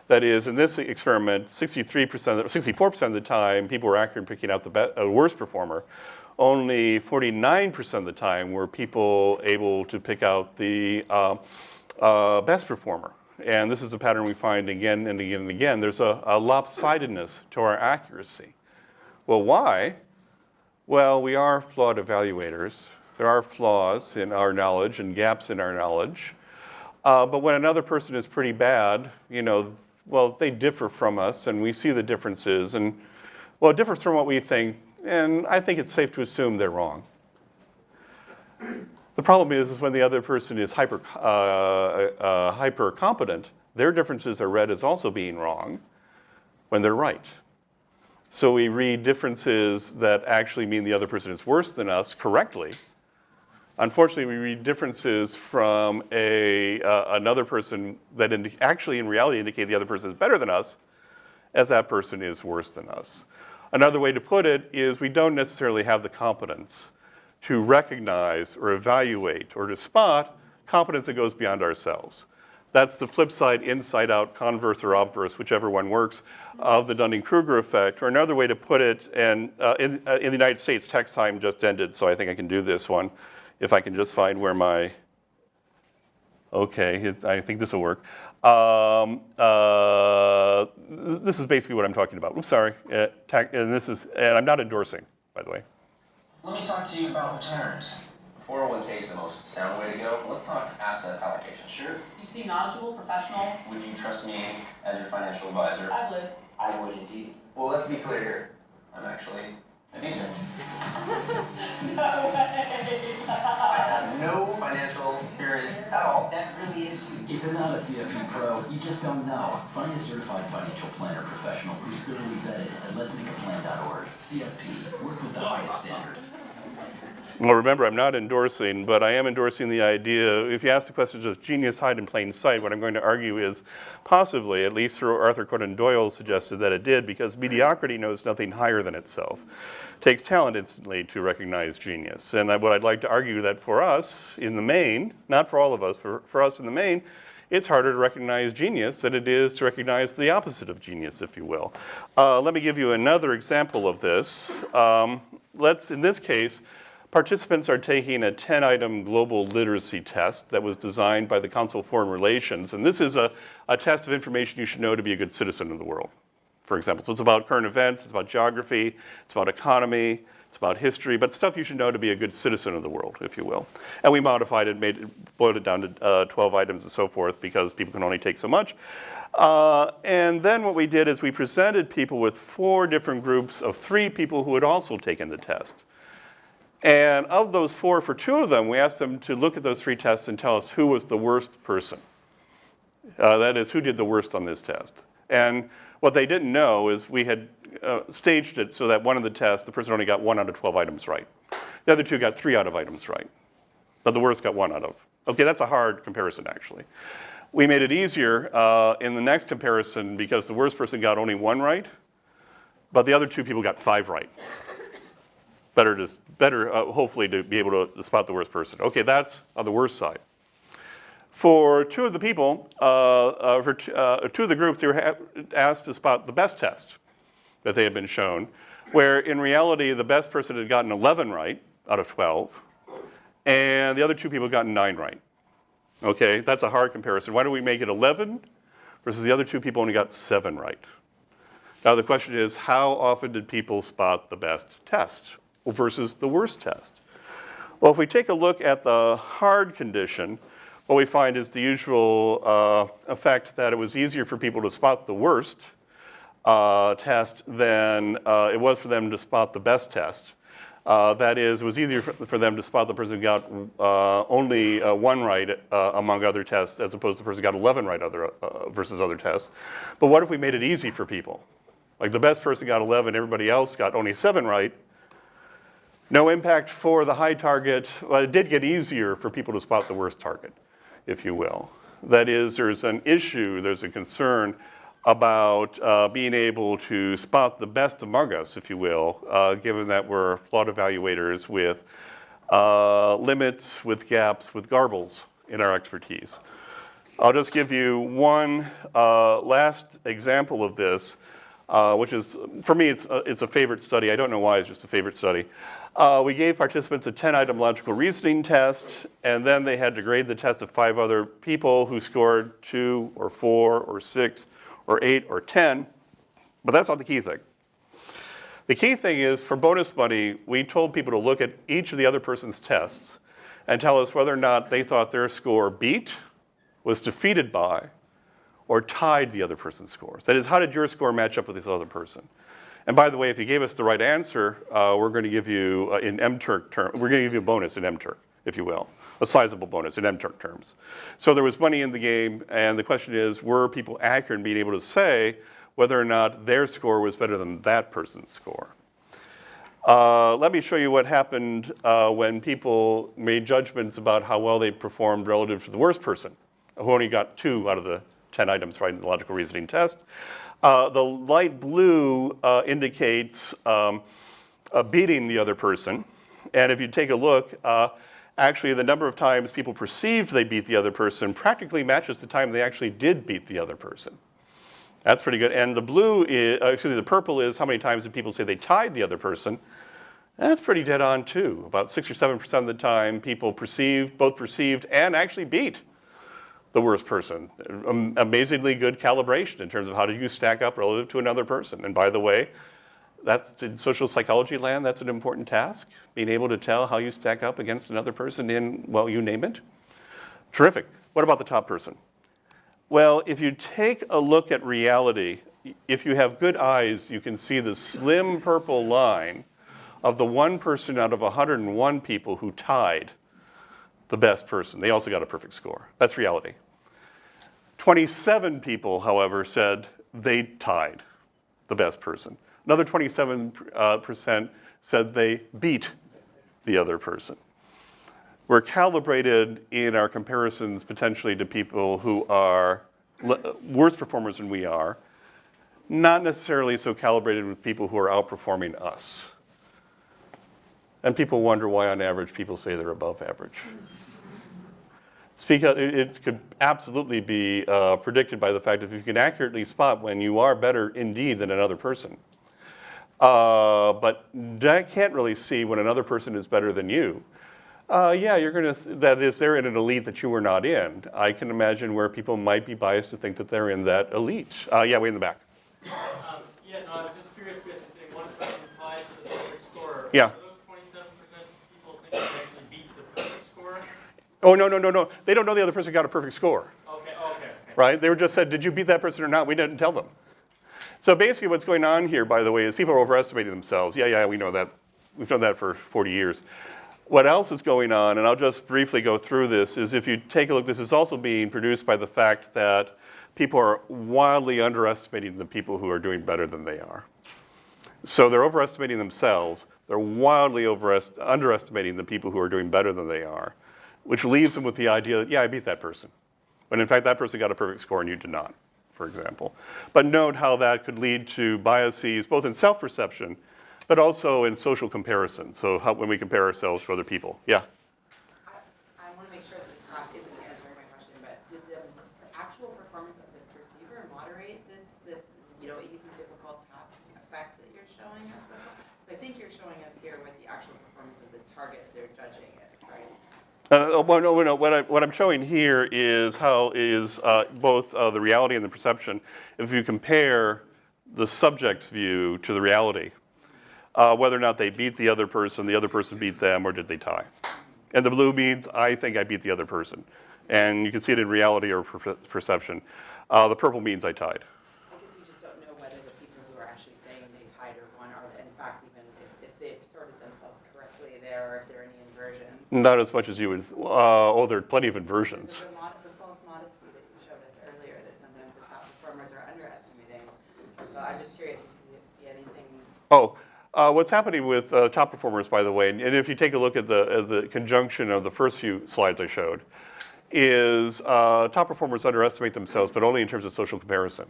That is, in this experiment, 64% of the time, people were accurate in picking out the worst performer. Only 49% of the time were people able to pick out the best performer. And this is a pattern we find again and again and again. There's a lopsidedness to our accuracy. Well, why? Well, we are flawed evaluators. There are flaws in our knowledge and gaps in our knowledge. But when another person is pretty bad, well, they differ from us, and we see the differences. And, well, it differs from what we think, and I think it's safe to assume they're wrong. The problem is when the other person is hyper competent, their differences are read as also being wrong when they're right. So we read differences that actually mean the other person is worse than us correctly. Unfortunately, we read differences from another person that actually in reality indicate the other person is better than us, as that person is worse than us. Another way to put it is we don't necessarily have the competence to recognize or evaluate or to spot competence that goes beyond ourselves. That's the flip side, inside out, converse or obverse, whichever one works, of the Dunning-Kruger effect. Or another way to put it, and in the United States, text time just ended, so I think I can do this one. If I can just find where my, okay, I think this will work. This is basically what I'm talking about. Oops, sorry. And I'm not endorsing, by the way. Let me talk to you about returns. 401k is the most sound way to go. Let's talk asset allocation. Sure. You seem knowledgeable, professional. Would you trust me as your financial advisor? I would. I would indeed. Well, let's be clear here. I'm actually a DJ. No way. I have no financial experience at all. That really is you. If you're not a CFP pro, you just don't know. Find a certified financial planner professional who's thoroughly vetted at letsmakeaplan.org. CFP, work with the highest standard. Well, remember, I'm not endorsing, but I am endorsing the idea, if you ask the question, does genius hide in plain sight, what I'm going to argue is possibly, at least Sir Arthur Conan Doyle suggested that it did, because mediocrity knows nothing higher than itself. It takes talent instantly to recognize genius. And what I'd like to argue that for us, in the main, not for all of us, for us in the main, it's harder to recognize genius than it is to recognize the opposite of genius, if you will. Let me give you another example of this. In this case, participants are taking a 10-item global literacy test that was designed by the Council of Foreign Relations. And this is a test of information you should know to be a good citizen of the world, for example. So it's about current events, it's about geography, it's about economy, It's about history, but stuff you should know to be a good citizen of the world, if you will. And we modified it, boiled it down to 12 items and so forth because people can only take so much. And then what we did is we presented people with 4 different groups of 3 people who had also taken the test. And of those 4, for 2 of them, we asked them to look at those 3 tests and tell us who was the worst person. That is, who did the worst on this test. And what they didn't know is we had staged it so that one of the tests, the person only got 1 out of 12 items right. The other 2 got 3 out of items right. But the worst got 1 out of. Okay, that's a hard comparison, actually. We made it easier in the next comparison because the worst person got only 1 right, but the other 2 people got 5 right. Better, hopefully, to be able to spot the worst person. Okay, that's on the worst side. For 2 of the people, for 2 of the groups, they were asked to spot the best test that they had been shown, where in reality, the best person had gotten 11 right out of 12, and the other 2 people gotten 9 right. Okay, that's a hard comparison. Why don't we make it 11 versus the other 2 people only got 7 right? Now the question is, how often did people spot the best test versus the worst test? Well, if we take a look at the hard condition, what we find is the usual effect that it was easier for people to spot the worst test than it was for them to spot the best test. That is, it was easier for them to spot the person who got only 1 right among other tests as opposed to the person who got 11 right versus other tests. But what if we made it easy for people? Like the best person got 11, everybody else got only 7 right. No impact for the high target. Well, it did get easier for people to spot the worst target, if you will. That is, there's an issue, there's a concern about being able to spot the best among us, if you will, given that we're flawed evaluators with limits, with gaps, with garbles in our expertise. I'll just give you one last example of this, which is, for me, it's a favorite study. I don't know why, it's just a favorite study. We gave participants a 10-item logical reasoning test, and then they had to grade the test of 5 other people who scored 2 or 4 or 6 or 8 or 10, but that's not the key thing. The key thing is, for bonus money, we told people to look at each of the other person's tests and tell us whether or not they thought their score beat, was defeated by, or tied the other person's scores. That is, how did your score match up with this other person? And by the way, if you gave us the right answer, we're going to give you, in MTurk terms, we're going to give you a bonus in MTurk, if you will. A sizable bonus in MTurk terms. So there was money in the game, and the question is, were people accurate in being able to say whether or not their score was better than that person's score? Let me show you what happened when people made judgments about how well they performed relative to the worst person, who only got 2 out of the 10 items right in the logical reasoning test. The light blue indicates beating the other person. And if you take a look, actually the number of times people perceived they beat the other person practically matches the time they actually did beat the other person. That's pretty good. And the blue is, the purple is how many times did people say they tied the other person. That's pretty dead on too. About 6 or 7% of the time people both perceived and actually beat the worst person. Amazingly good calibration in terms of how do you stack up relative to another person. And by the way, that's in social psychology land, that's an important task, being able to tell how you stack up against another person in, well, you name it. Terrific. What about the top person? Well, if you take a look at reality, if you have good eyes, you can see the slim purple line of the 1 person out of 101 people who tied the best person. They also got a perfect score. That's reality. 27 people, however, said they tied the best person. Another 27% said they beat the other person. We're calibrated in our comparisons potentially to people who are worse performers than we are, not necessarily so calibrated with people who are outperforming us. And people wonder why, on average, people say they're above average. It could absolutely be predicted by the fact that if you can accurately spot when you are better indeed than another person. But I can't really see when another person is better than you. Yeah, that is, they're in an elite that you are not in. I can imagine where people might be biased to think that they're in that elite. Yeah, way in the back. Yeah, no, I was just curious because you're saying one person ties with a better score. Yeah. Are those 27% people think they actually beat the perfect score? Oh, no. They don't know the other person got a perfect score. Okay. Right? They were just said, did you beat that person or not? We didn't tell them. So basically what's going on here, by the way, is people are overestimating themselves. Yeah, we know that. We've done that for 40 years. What else is going on, and I'll just briefly go through this, is if you take a look, this is also being produced by the fact that people are wildly underestimating the people who are doing better than they are. So they're overestimating themselves. They're wildly underestimating the people who are doing better than they are, which leaves them with the idea that, yeah, I beat that person. When in fact, that person got a perfect score and you did not, for example. But note how that could lead to biases, both in self-perception, but also in social comparison. So when we compare ourselves to other people. Yeah? I want to make sure that this isn't answering my question, but did the actual performance of the perceiver moderate this easy, difficult task effect that you're showing us? So I think you're showing us here with the actual performance of the target they're judging is, right? No. What I'm showing here is how both the reality and the perception, if you compare the subject's view to the reality, whether or not they beat the other person beat them, or did they tie. And the blue means, I think I beat the other person. And you can see it in reality or perception. The purple means I tied. I guess we just don't know whether the people who are actually saying they tied or won are, in fact, even if they've sorted themselves correctly there, or if there are any inversions. Not as much as you would, there are plenty of inversions. The false modesty that you showed us earlier, that sometimes the top performers are underestimating. So I'm just curious if you see anything. What's happening with top performers, by the way, and if you take a look at the conjunction of the first few slides I showed, is top performers underestimate themselves, but only in terms of social comparison.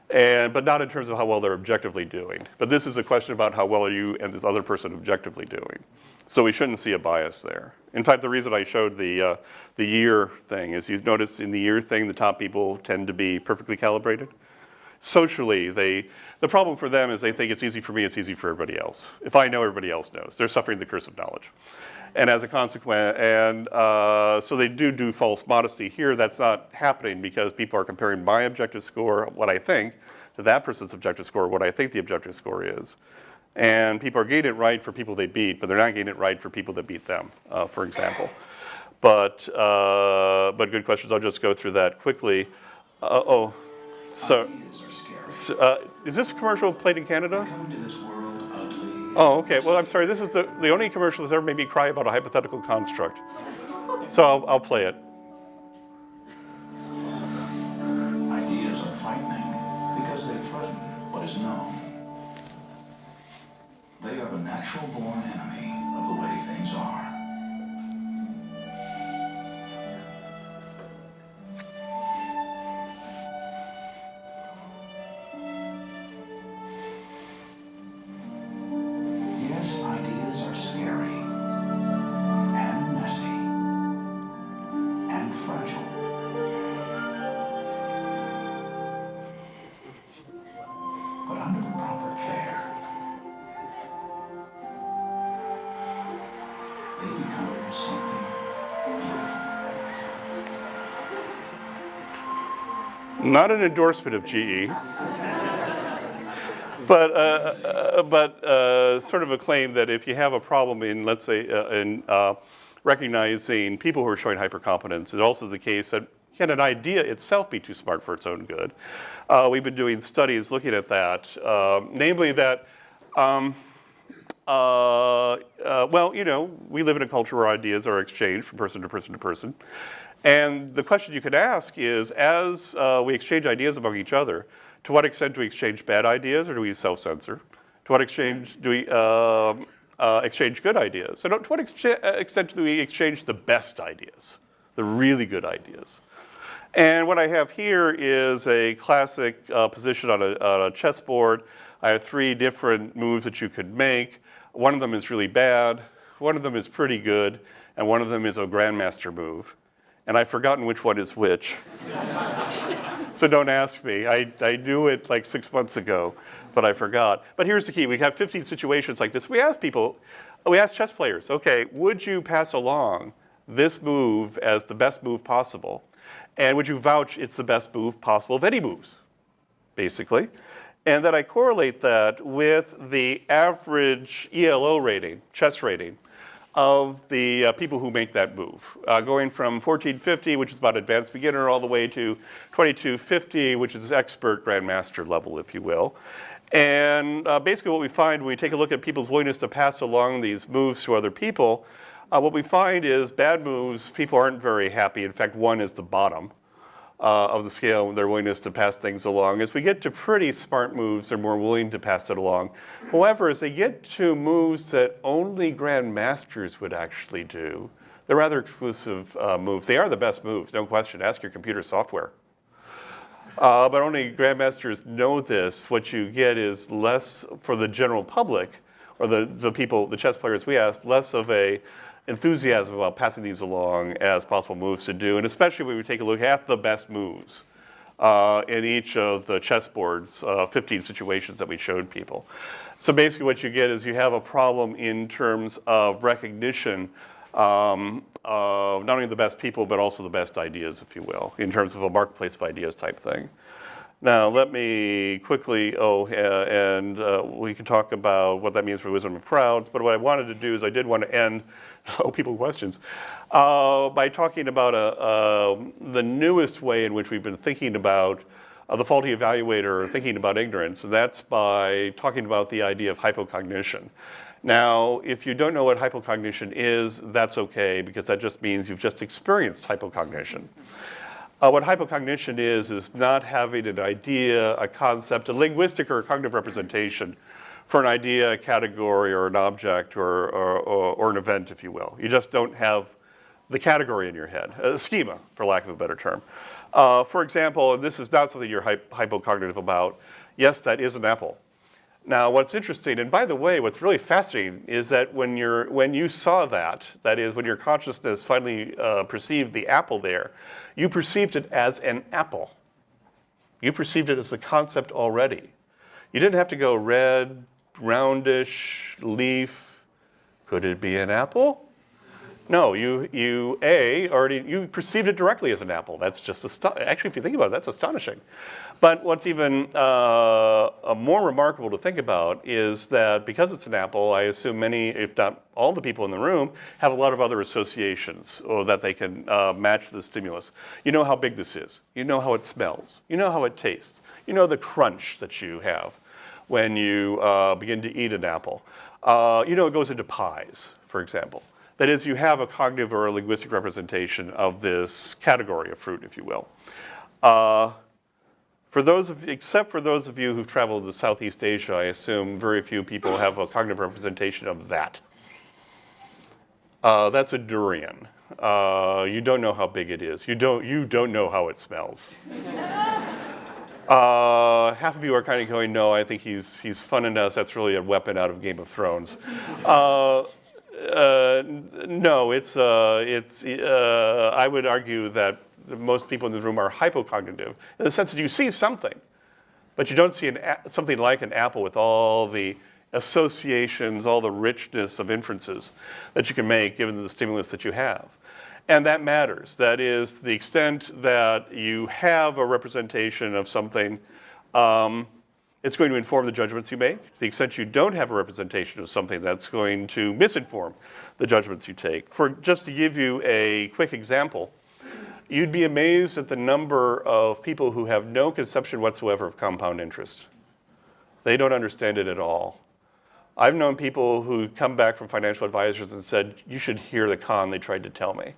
But not in terms of how well they're objectively doing. But this is a question about how well are you and this other person objectively doing. So we shouldn't see a bias there. In fact, the reason I showed the year thing is you notice in the year thing, the top people tend to be perfectly calibrated. Socially, the problem for them is they think it's easy for me, it's easy for everybody else. If I know, everybody else knows. They're suffering the curse of knowledge. And as a consequence, so they do false modesty. Here, that's not happening because people are comparing my objective score, what I think, to that person's objective score, what I think the objective score is. And people are getting it right for people they beat, but they're not getting it right for people that beat them, for example. But good questions. I'll just go through that quickly. Is this commercial played in Canada? Oh, okay. Well, I'm sorry. This is the only commercial that's ever made me cry about a hypothetical construct. So I'll play it. Ideas are frightening because they threaten what is known. They are the natural-born enemy of the way things are. Not an endorsement of GE, but sort of a claim that if you have a problem in, let's say, recognizing people who are showing hypercompetence, it's also the case that can an idea itself be too smart for its own good? We've been doing studies looking at that, namely that, well, we live in a culture where ideas are exchanged from person to person to person. And the question you could ask is, as we exchange ideas among each other, to what extent do we exchange bad ideas or do we self-censor? To what extent do we exchange good ideas? And to what extent do we exchange the best ideas, the really good ideas? And what I have here is a classic position on a chessboard. I have 3 different moves that you could make. One of them is really bad, one of them is pretty good, and one of them is a grandmaster move. And I've forgotten which one is which. So don't ask me. I knew it like 6 months ago, but I forgot. But here's the key. We have 15 situations like this. We ask chess players, okay, would you pass along this move as the best move possible? And would you vouch it's the best move possible of any moves, basically? And then I correlate that with the average ELO rating, chess rating, of the people who make that move, going from 1450, which is about advanced beginner, all the way to 2250, which is expert grandmaster level, if you will. And basically what we find when we take a look at people's willingness to pass along these moves to other people, what we find is bad moves, people aren't very happy. In fact, 1 is the bottom of the scale, their willingness to pass things along. As we get to pretty smart moves, they're more willing to pass it along. However, as they get to moves that only grandmasters would actually do, they're rather exclusive moves. They are the best moves, no question. Ask your computer software. But only grandmasters know this. What you get is less, for the general public, or the people, the chess players we asked, less of a enthusiasm about passing these along as possible moves to do, and especially when we take a look at the best moves in each of the chessboards, 15 situations that we showed people. So basically what you get is you have a problem in terms of recognition of not only the best people, but also the best ideas, if you will, in terms of a marketplace of ideas type thing. Now, let me quickly, we can talk about what that means for wisdom of crowds, but what I wanted to do is I did want to end, people questions, by talking about the newest way in which we've been thinking about the faulty evaluator, or thinking about ignorance, and that's by talking about the idea of hypocognition. Now, if you don't know what hypocognition is, that's okay, because that just means you've just experienced hypocognition. What hypocognition is not having an idea, a concept, a linguistic or a cognitive representation for an idea, a category, or an object, or an event, if you will. You just don't have the category in your head, a schema, for lack of a better term. For example, and this is not something you're hypocognitive about, yes, that is an apple. Now, what's interesting, and by the way, what's really fascinating is that when you saw that is, when your consciousness finally perceived the apple there, you perceived it as an apple. You perceived it as a concept already. You didn't have to go red, roundish, leaf. Could it be an apple? No, you perceived it directly as an apple. That's just actually, if you think about it, that's astonishing. But what's even more remarkable to think about is that because it's an apple, I assume many, if not all the people in the room, have a lot of other associations that they can match the stimulus. You know how big this is. You know how it smells. You know how it tastes. You know the crunch that you have when you begin to eat an apple. You know it goes into pies, for example. That is, you have a cognitive or a linguistic representation of this category of fruit, if you will. Except for those of you who've traveled to Southeast Asia, I assume very few people have a cognitive representation of that. That's a durian. You don't know how big it is. You don't know how it smells. Half of you are kind of going, no, I think he's funning us. That's really a weapon out of Game of Thrones. No, I would argue that most people in the room are hypocognitive in the sense that you see something, but you don't see something like an apple with all the associations, all the richness of inferences that you can make given the stimulus that you have. And that matters. That is, the extent that you have a representation of something, it's going to inform the judgments you make. To the extent you don't have a representation of something, that's going to misinform the judgments you take. Just to give you a quick example, you'd be amazed at the number of people who have no conception whatsoever of compound interest. They don't understand it at all. I've known people who come back from financial advisors and said, you should hear the con they tried to tell me.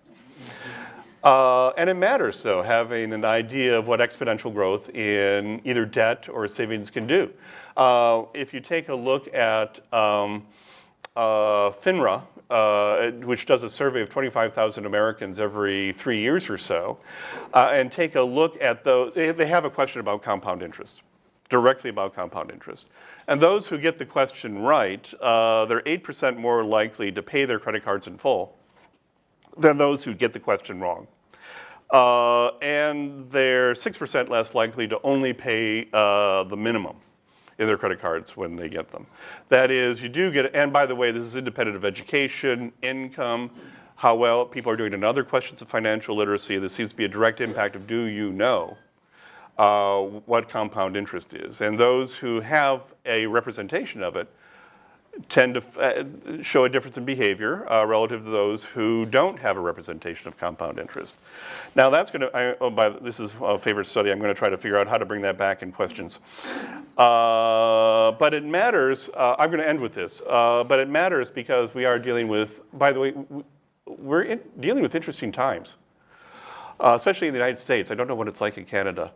And it matters, though, having an idea of what exponential growth in either debt or savings can do. If you take a look at FINRA, which does a survey of 25,000 Americans every 3 years or so, and take a look at those, they have a question about compound interest, directly about compound interest. And those who get the question right, they're 8% more likely to pay their credit cards in full than those who get the question wrong. And they're 6% less likely to only pay the minimum in their credit cards when they get them. That is, you do get, and by the way, this is independent of education, income, how well people are doing in other questions of financial literacy. This seems to be a direct impact of do you know. what compound interest is. And those who have a representation of it tend to show a difference in behavior relative to those who don't have a representation of compound interest. Now that's going to, this is a favorite study, I'm going to try to figure out how to bring that back in questions. But it matters, I'm going to end with this, but it matters because we are dealing with, by the way, we're dealing with interesting times, especially in the United States. I don't know what it's like in Canada.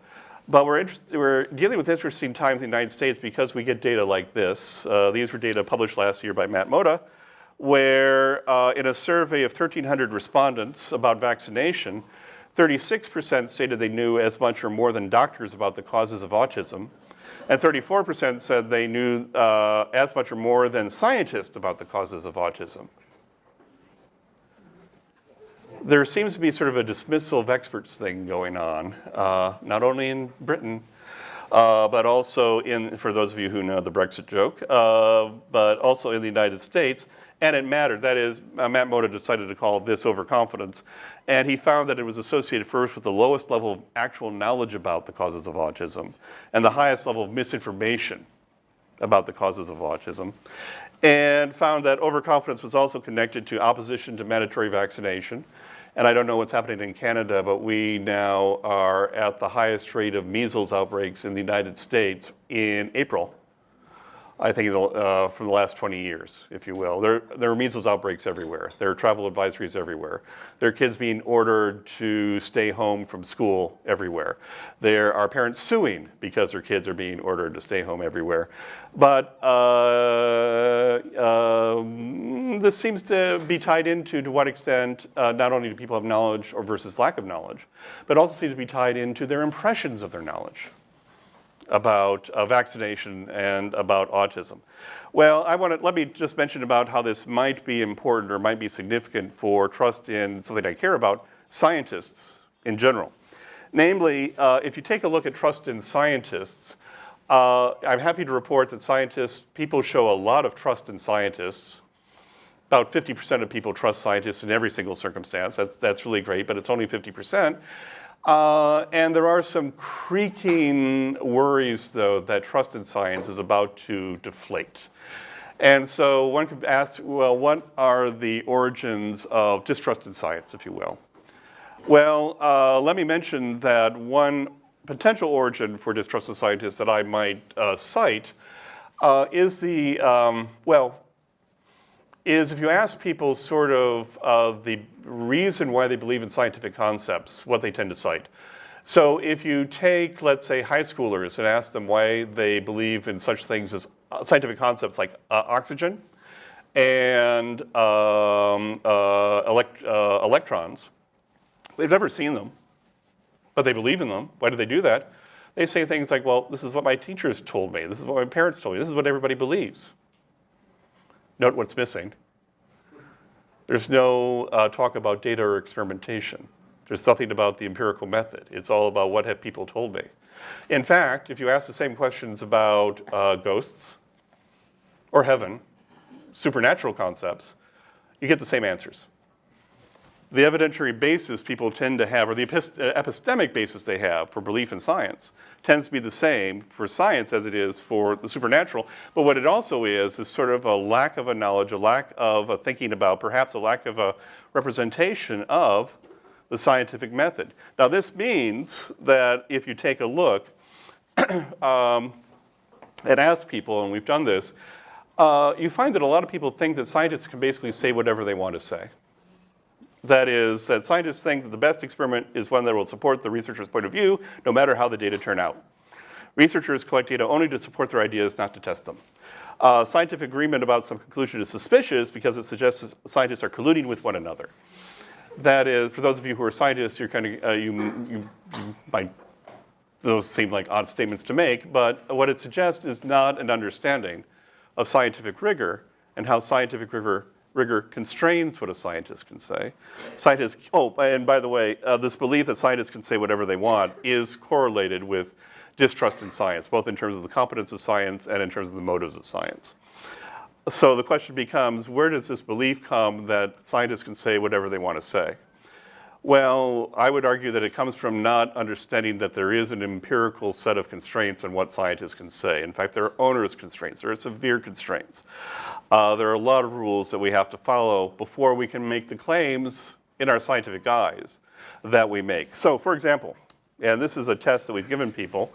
But we're dealing with interesting times in the United States because we get data like this. These were data published last year by Matt Mota, where in a survey of 1,300 respondents about vaccination, 36% stated they knew as much or more than doctors about the causes of autism, and 34% said they knew as much or more than scientists about the causes of autism. There seems to be sort of a dismissal of experts thing going on, not only in Britain, but also for those of you who know the Brexit joke, but also in the United States. And it mattered. That is, Matt Mota decided to call this overconfidence. And he found that it was associated first with the lowest level of actual knowledge about the causes of autism and the highest level of misinformation about the causes of autism. And found that overconfidence was also connected to opposition to mandatory vaccination. And I don't know what's happening in Canada, but we now are at the highest rate of measles outbreaks in the United States in April, I think from the last 20 years, if you will. There are measles outbreaks everywhere. There are travel advisories everywhere. There are kids being ordered to stay home from school everywhere. There are parents suing because their kids are being ordered to stay home everywhere. But this seems to be tied into to what extent not only do people have knowledge or versus lack of knowledge, but also seems to be tied into their impressions of their knowledge about vaccination and about autism. Well, let me just mention about how this might be important or might be significant for trust in something I care about, scientists in general. Namely, if you take a look at trust in scientists, I'm happy to report that people show a lot of trust in scientists. About 50% of people trust scientists in every single circumstance. That's really great, but it's only 50%. And there are some creaking worries, though, that trust in science is about to deflate. And so one could ask, well, what are the origins of distrust in science, if you will? Well, let me mention that one potential origin for distrust in scientists that I might cite is is if you ask people sort of the reason why they believe in scientific concepts, what they tend to cite. So if you take, let's say, high schoolers and ask them why they believe in such things as scientific concepts like oxygen and electrons, they've never seen them, but they believe in them. Why do they do that? They say things like, well, this is what my teachers told me. This is what my parents told me. This is what everybody believes. Note what's missing. There's no talk about data or experimentation. There's nothing about the empirical method. It's all about what have people told me. In fact, if you ask the same questions about ghosts or heaven, supernatural concepts, you get the same answers. The evidentiary basis people tend to have, or the epistemic basis they have for belief in science, tends to be the same for science as it is for the supernatural. But what it also is sort of a lack of a knowledge, a lack of a thinking about, perhaps a lack of a representation of the scientific method. Now this means that if you take a look and ask people, and we've done this, you find that a lot of people think that scientists can basically say whatever they want to say. That is, that scientists think that the best experiment is one that will support the researcher's point of view, no matter how the data turn out. Researchers collect data only to support their ideas, not to test them. Scientific agreement about some conclusion is suspicious because it suggests that scientists are colluding with one another. That is, for those of you who are scientists, you're kind of, you might, those seem like odd statements to make, but what it suggests is not an understanding of scientific rigor and how scientific rigor constrains what a scientist can say. Scientists, and by the way, this belief that scientists can say whatever they want is correlated with distrust in science, both in terms of the competence of science and in terms of the motives of science. So the question becomes, where does this belief come that scientists can say whatever they want to say? Well, I would argue that it comes from not understanding that there is an empirical set of constraints on what scientists can say. In fact, there are onerous constraints, there are severe constraints. There are a lot of rules that we have to follow before we can make the claims in our scientific eyes that we make. So, for example, and this is a test that we've given people,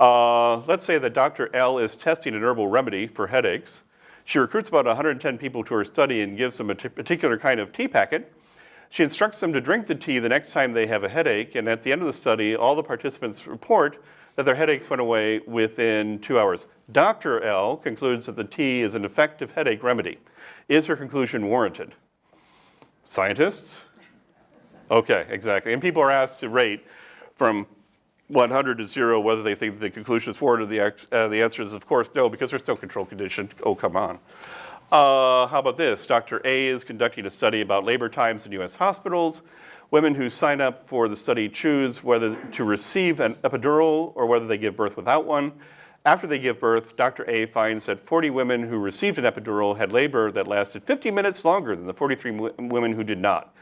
let's say that Dr. L is testing an herbal remedy for headaches. She recruits about 110 people to her study and gives them a particular kind of tea packet. She instructs them to drink the tea the next time they have a headache, and at the end of the study, all the participants report that their headaches went away within 2 hours. Dr. L concludes that the tea is an effective headache remedy. Is her conclusion warranted? Scientists? Okay, exactly. And people are asked to rate from 100 to 0 whether they think the conclusion is warranted. The answer is, of course, no, because there's no control condition. Oh, come on. How about this? Dr. A is conducting a study about labor times in US hospitals. Women who sign up for the study choose whether to receive an epidural or whether they give birth without one. After they give birth, Dr. A finds that 40 women who received an epidural had labor that lasted 50 minutes longer than the 43 women who did not.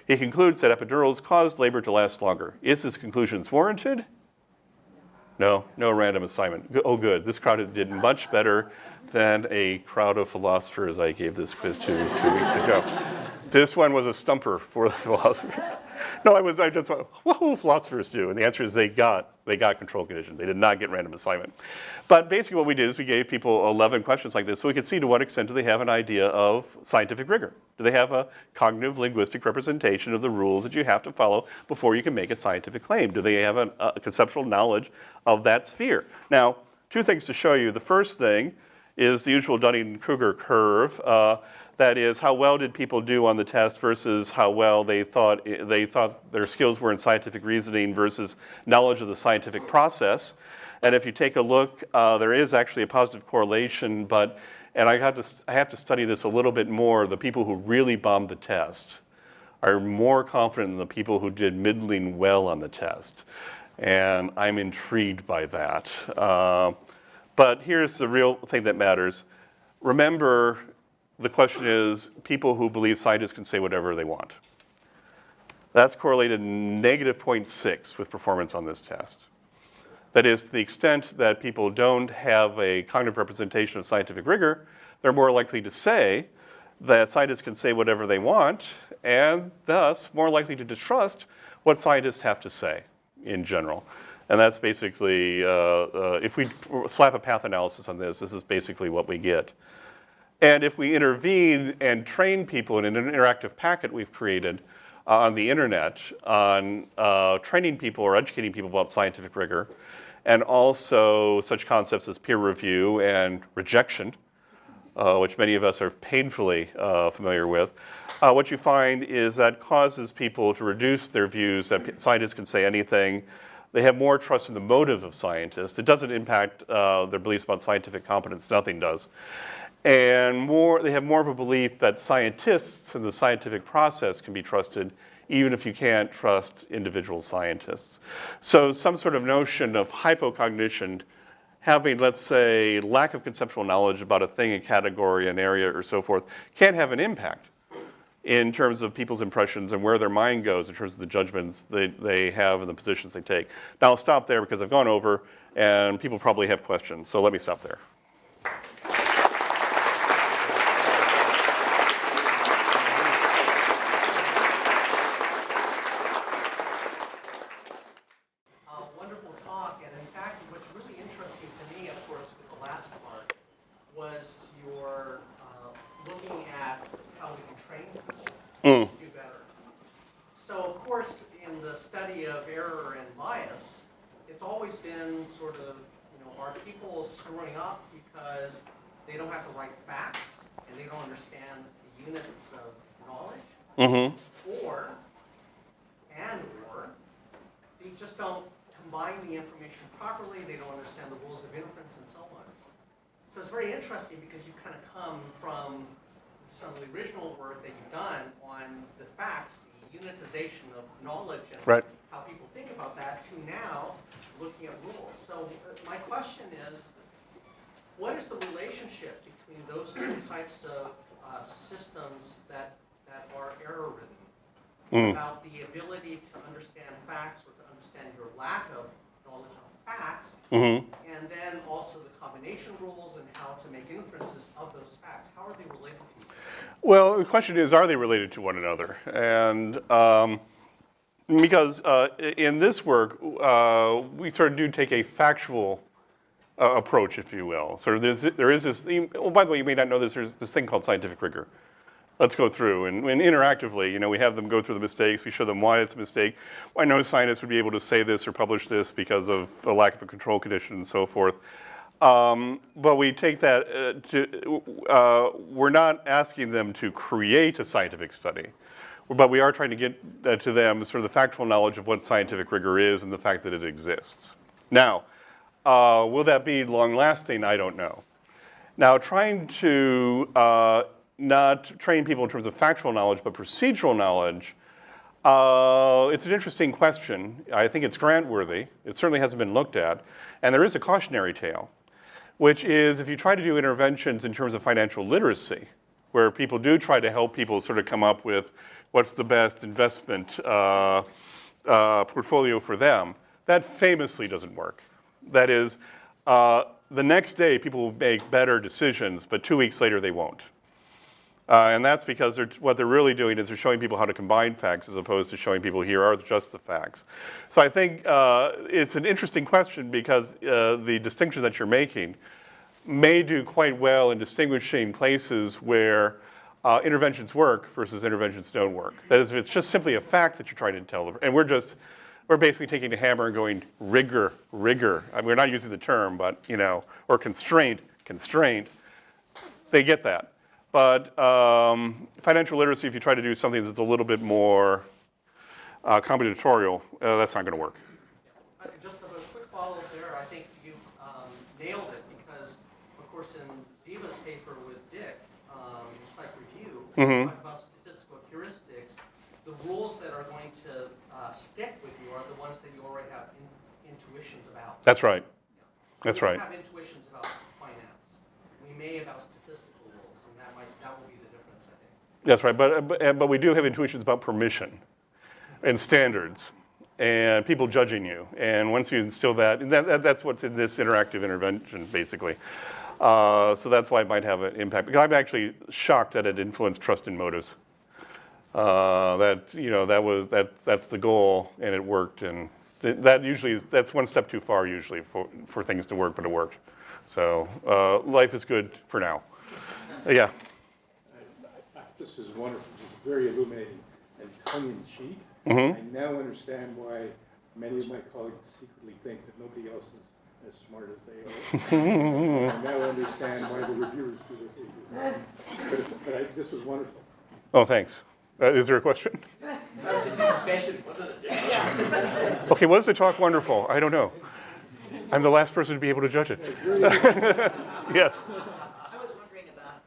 He concludes that epidurals caused labor to last longer. Is his conclusion warranted? No, no random assignment. Oh, good. This crowd did much better than a crowd of philosophers I gave this quiz to 2 weeks ago. This one was a stumper for the philosophers. No, I just went, what will philosophers do? And the answer is they got control condition. They did not get random assignment. But basically what we did is we gave people 11 questions like this so we could see to what extent do they have an idea of scientific rigor. Do they have a cognitive linguistic representation of the rules that you have to follow before you can make a scientific claim? Do they have a conceptual knowledge of that sphere? Now, 2 things to show you. The first thing is the usual Dunning-Kruger curve. That is, how well did people do on the test versus how well they thought their skills were in scientific reasoning versus knowledge of the scientific process. And if you take a look, there is actually a positive correlation, and I have to study this a little bit more. The people who really bombed the test are more confident than the people who did middling well on the test. And I'm intrigued by that. But here's the real thing that matters. Remember, the question is people who believe scientists can say whatever they want. That's correlated -0.6 with performance on this test. That is, to the extent that people don't have a cognitive representation of scientific rigor, they're more likely to say that scientists can say whatever they want, and thus more likely to distrust what scientists have to say in general. And that's basically, if we slap a path analysis on this, this is basically what we get. And if we intervene and train people in an interactive packet we've created on the internet on training people or educating people about scientific rigor, and also such concepts as peer review and rejection, which many of us are painfully familiar with, what you find is that causes people to reduce their views that scientists can say anything. They have more trust in the motive of scientists. It doesn't impact their beliefs about scientific competence. Nothing does. And they have more of a belief that scientists and the scientific process can be trusted even if you can't trust individual scientists. So some sort of notion of hypocognition, having, let's say, lack of conceptual knowledge about a thing, a category, an area, or so forth, can have an impact in terms of people's impressions and where their mind goes in terms of the judgments they have and the positions they take. Now I'll stop there because I've gone over and people probably have questions, so let me stop there. Wonderful talk, and in fact, what's really interesting to me, of course, with the last part, was your looking at how we can train people to do better. So, of course, in the study of error and bias, it's always been sort of, are people screwing up because they don't have the right facts and they don't understand the units of knowledge? Mm-hmm. Or they just don't combine the information properly, they don't understand the rules of inference and so on. So it's very interesting because you kind of come from some of the original work that you've done on the facts, the unitization of knowledge and Right. how people think about that, to now looking at rules. So my question is, what is the relationship between those two types of systems that are error-ridden? about the ability to understand facts or to understand your lack of knowledge of facts, and then also the combination rules and how to make inferences of those facts. How are they related to each other? Well, the question is, are they related to one another? And because in this work, we sort of do take a factual approach, if you will. So there is this theme. Oh, by the way, you may not know this. There's this thing called scientific rigor. Let's go through and interactively, we have them go through the mistakes. We show them why it's a mistake, why no scientist would be able to say this or publish this because of a lack of a control condition and so forth. But we take that we're not asking them to create a scientific study, but we are trying to get to them sort of the factual knowledge of what scientific rigor is and the fact that it exists. Now, will that be long-lasting? I don't know. Now, trying to not train people in terms of factual knowledge, but procedural knowledge, it's an interesting question. I think it's grant-worthy. It certainly hasn't been looked at. And there is a cautionary tale, which is if you try to do interventions in terms of financial literacy, where people do try to help people sort of come up with what's the best investment portfolio for them, that famously doesn't work. That is, the next day people will make better decisions, but 2 weeks later they won't. And that's because what they're really doing is they're showing people how to combine facts as opposed to showing people here are just the facts. So I think it's an interesting question because the distinction that you're making may do quite well in distinguishing places where interventions work versus interventions don't work. That is, if it's just simply a fact that you're trying to tell them, and we're basically taking the hammer and going rigor. I mean, we're not using the term, but or constraint. They get that. But financial literacy, if you try to do something that's a little bit more combinatorial, that's not going to work. Just a quick follow-up there. I think you nailed it because, of course, in Ziva's paper with Dick, Psych Review, talk about statistical heuristics. The rules that are going to stick with you are the ones that you already have intuitions about. That's right. Yeah. That's we right. We have intuitions about finance. We may about statistical rules, and that will be the difference, I think. That's right. But we do have intuitions about permission and standards and people judging you. And once you instill that's what's in this interactive intervention, basically. So that's why it might have an impact. Because I'm actually shocked that it influenced trust in motives. That's the goal, and it worked. And that's one step too far usually for things to work, but it worked. So life is good for now. Yeah. This is wonderful. This is very illuminating and tongue-in-cheek. Mm-hmm. I now understand why many of my colleagues secretly think that nobody else is as smart as they are. I now understand why the reviewers do what they do. But this was wonderful. Oh, thanks. Is there a question? That was just a confession, wasn't it? Okay, was the talk wonderful? I don't know. I'm the last person to be able to judge it. Yes. I was wondering about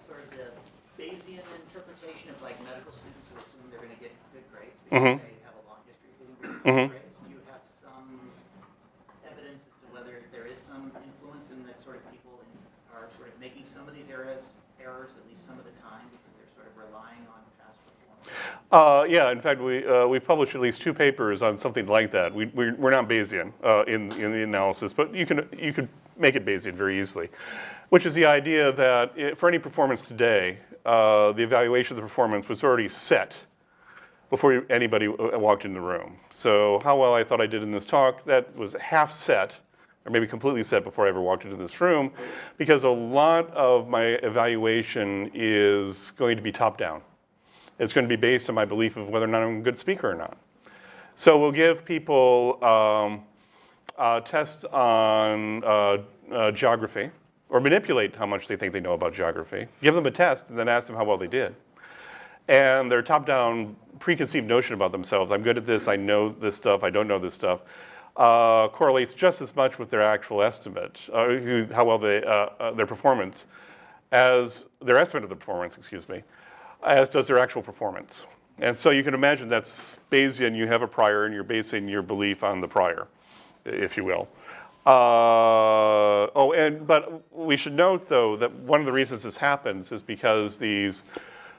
sort of the Bayesian interpretation of like medical students who assume they're going to get good grades because they have a long history of getting good grades. Do you have some evidence as to whether there is some influence in that sort of people are sort of making some of these errors at least some of the time because they're sort of relying on past performance? Yeah, in fact, we've published at least 2 papers on something like that. We're not Bayesian in the analysis, but you could make it Bayesian very easily, which is the idea that for any performance today, the evaluation of the performance was already set before anybody walked in the room. So how well I thought I did in this talk, that was half set, or maybe completely set before I ever walked into this room, because a lot of my evaluation is going to be top-down. It's going to be based on my belief of whether or not I'm a good speaker or not. So we'll give people tests on geography, or manipulate how much they think they know about geography. Give them a test and then ask them how well they did. And their top-down preconceived notion about themselves, I'm good at this, I know this stuff, I don't know this stuff, correlates just as much with their actual estimate, how well their performance, as their estimate of the performance, as does their actual performance. And so you can imagine that's Bayesian, you have a prior and you're basing your belief on the prior, if you will. But we should note though that one of the reasons this happens is because these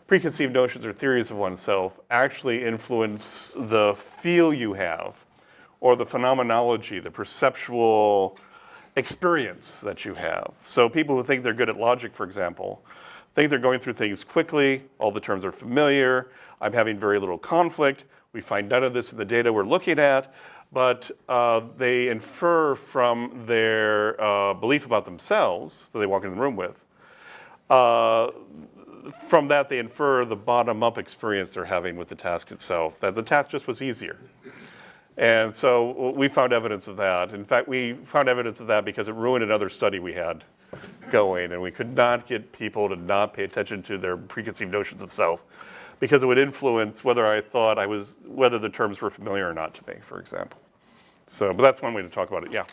preconceived notions or theories of oneself actually influence the feel you have, or the phenomenology, the perceptual experience that you have. So people who think they're good at logic, for example, think they're going through things quickly, all the terms are familiar, I'm having very little conflict, we find none of this in the data we're looking at, but they infer from their belief about themselves that they walk into the room with. From that, they infer the bottom-up experience they're having with the task itself, that the task just was easier. And so we found evidence of that. In fact, we found evidence of that because it ruined another study we had going, and we could not get people to not pay attention to their preconceived notions of self, because it would influence whether I thought whether the terms were familiar or not to me, for example. So, but that's one way to talk about it, yeah.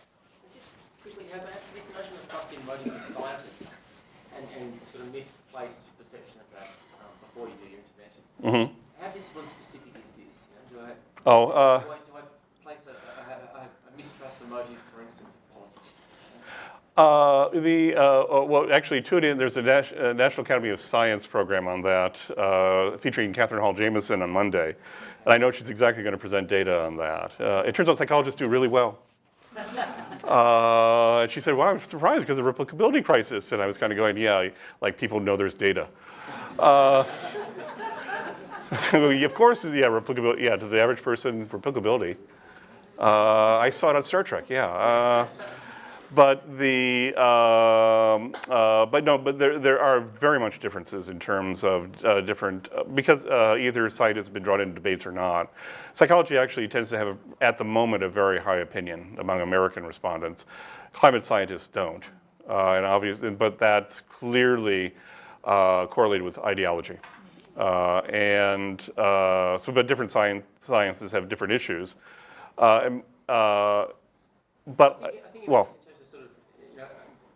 Quickly, have this notion of trust in motive of scientists and sort of misplaced perception of that before you do your interventions. How discipline specific is this? You know, do I place a mistrust of motives, for instance, of politicians? Well, actually, tune in. There's a National Academy of Science program on that, featuring Catherine Hall Jameson on Monday. And I know she's exactly going to present data on that. It turns out psychologists do really well. And she said, well, I'm surprised because of the replicability crisis. And I was kind of going, yeah, like people know there's data. Of course, yeah, replicability, yeah, to the average person, replicability. I saw it on Star Trek, yeah. But there are very much differences in terms of because either side has been drawn into debates or not. Psychology actually tends to have, at the moment, a very high opinion among American respondents. Climate scientists don't, and obviously, but that's clearly correlated with ideology. But different sciences have different issues.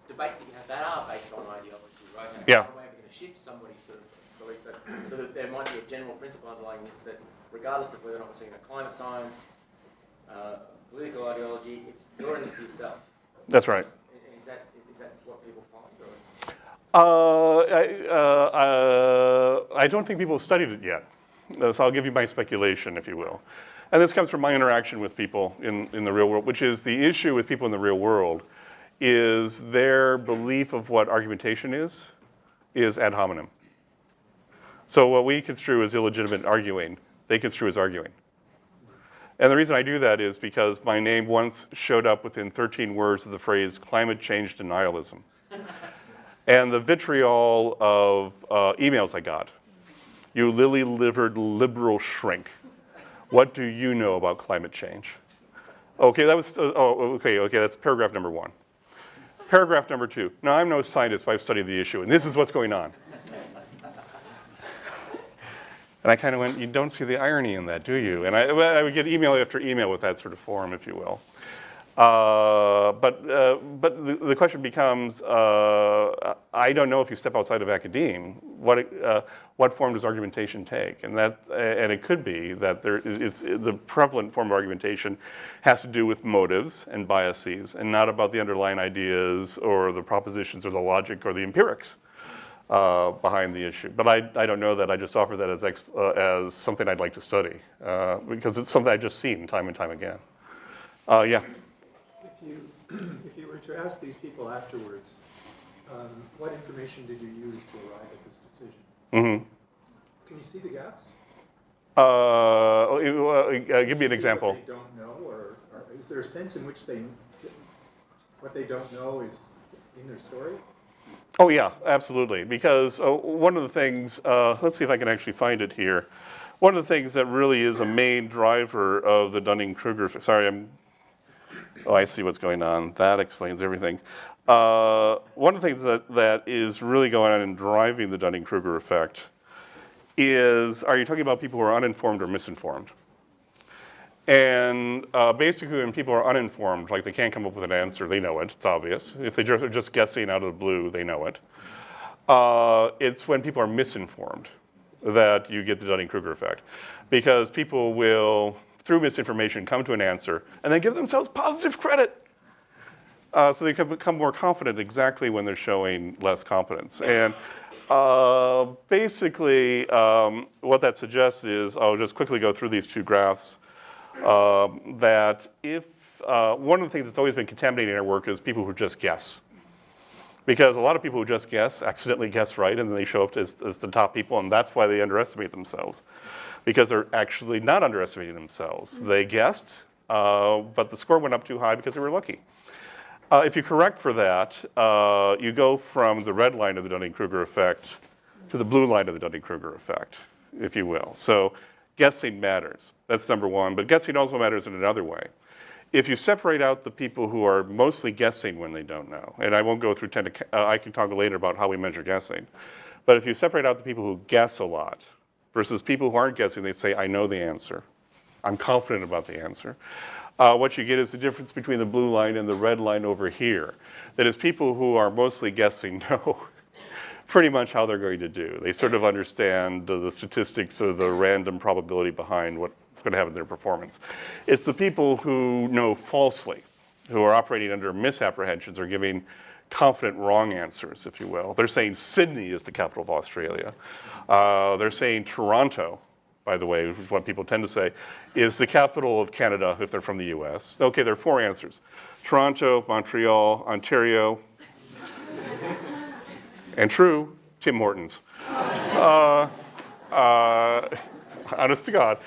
Debates that you have that are based on ideology, right? And Yeah. how are we ever going to shift somebody's sort of beliefs so that there might be a general principle underlying this, that regardless of whether or not we're talking about climate science, political ideology, it's you're in it for yourself. That's right. Is that what people find? I don't think people have studied it yet. So I'll give you my speculation, if you will. And this comes from my interaction with people in the real world, which is the issue with people in the real world is their belief of what argumentation is ad hominem. So what we construe as illegitimate arguing, they construe as arguing. And the reason I do that is because my name once showed up within 13 words of the phrase climate change denialism. And the vitriol of emails I got. You lily-livered liberal shrink. What do you know about climate change? Okay, that was, okay, that's paragraph number 1. Paragraph number 2. Now, I'm no scientist, but I've studied the issue, and this is what's going on. And I kind of went, you don't see the irony in that, do you? And I would get email after email with that sort of form, if you will. But the question becomes, I don't know if you step outside of academe, what form does argumentation take? And it could be that the prevalent form of argumentation has to do with motives and biases, and not about the underlying ideas or the propositions or the logic or the empirics behind the issue. But I don't know that. I just offer that as something I'd like to study because it's something I've just seen time and time again. Yeah. If you were to ask these people afterwards, what information did you use to arrive at this decision? Mm-hmm. Can you see the gaps? Give me an example. What they don't know, or is there a sense in which what they don't know is in their story? Oh yeah, absolutely. Because one of the things, let's see if I can actually find it here. One of the things that really is a main driver of the Dunning-Kruger, I see what's going on. That explains everything. One of the things that is really going on in driving the Dunning-Kruger effect is, are you talking about people who are uninformed or misinformed? And basically when people are uninformed, like they can't come up with an answer, they know it, it's obvious. If they're just guessing out of the blue, they know it. It's when people are misinformed that you get the Dunning-Kruger effect. Because people will, through misinformation, come to an answer and then give themselves positive credit. So they can become more confident exactly when they're showing less competence. And Basically, what that suggests is, I'll just quickly go through these two graphs, that if, one of the things that's always been contaminating our work is people who just guess. Because a lot of people who just guess accidentally guess right, and then they show up as the top people, and that's why they underestimate themselves. Because they're actually not underestimating themselves. They guessed, but the score went up too high because they were lucky. If you correct for that, you go from the red line of the Dunning-Kruger effect to the blue line of the Dunning-Kruger effect, if you will. So guessing matters. That's number one. But guessing also matters in another way. If you separate out the people who are mostly guessing when they don't know, and I won't go through I can talk later about how we measure guessing. But if you separate out the people who guess a lot versus people who aren't guessing, they say, I know the answer. I'm confident about the answer. What you get is the difference between the blue line and the red line over here. That is, people who are mostly guessing know pretty much how they're going to do. They sort of understand the statistics or the random probability behind what's going to happen in their performance. It's the people who know falsely, who are operating under misapprehensions or giving confident wrong answers, if you will. They're saying Sydney is the capital of Australia. They're saying Toronto, by the way, which is what people tend to say, is the capital of Canada if they're from the US. Okay, there are four answers. Toronto, Montreal, Ontario, and true, Tim Hortons. Honest to God.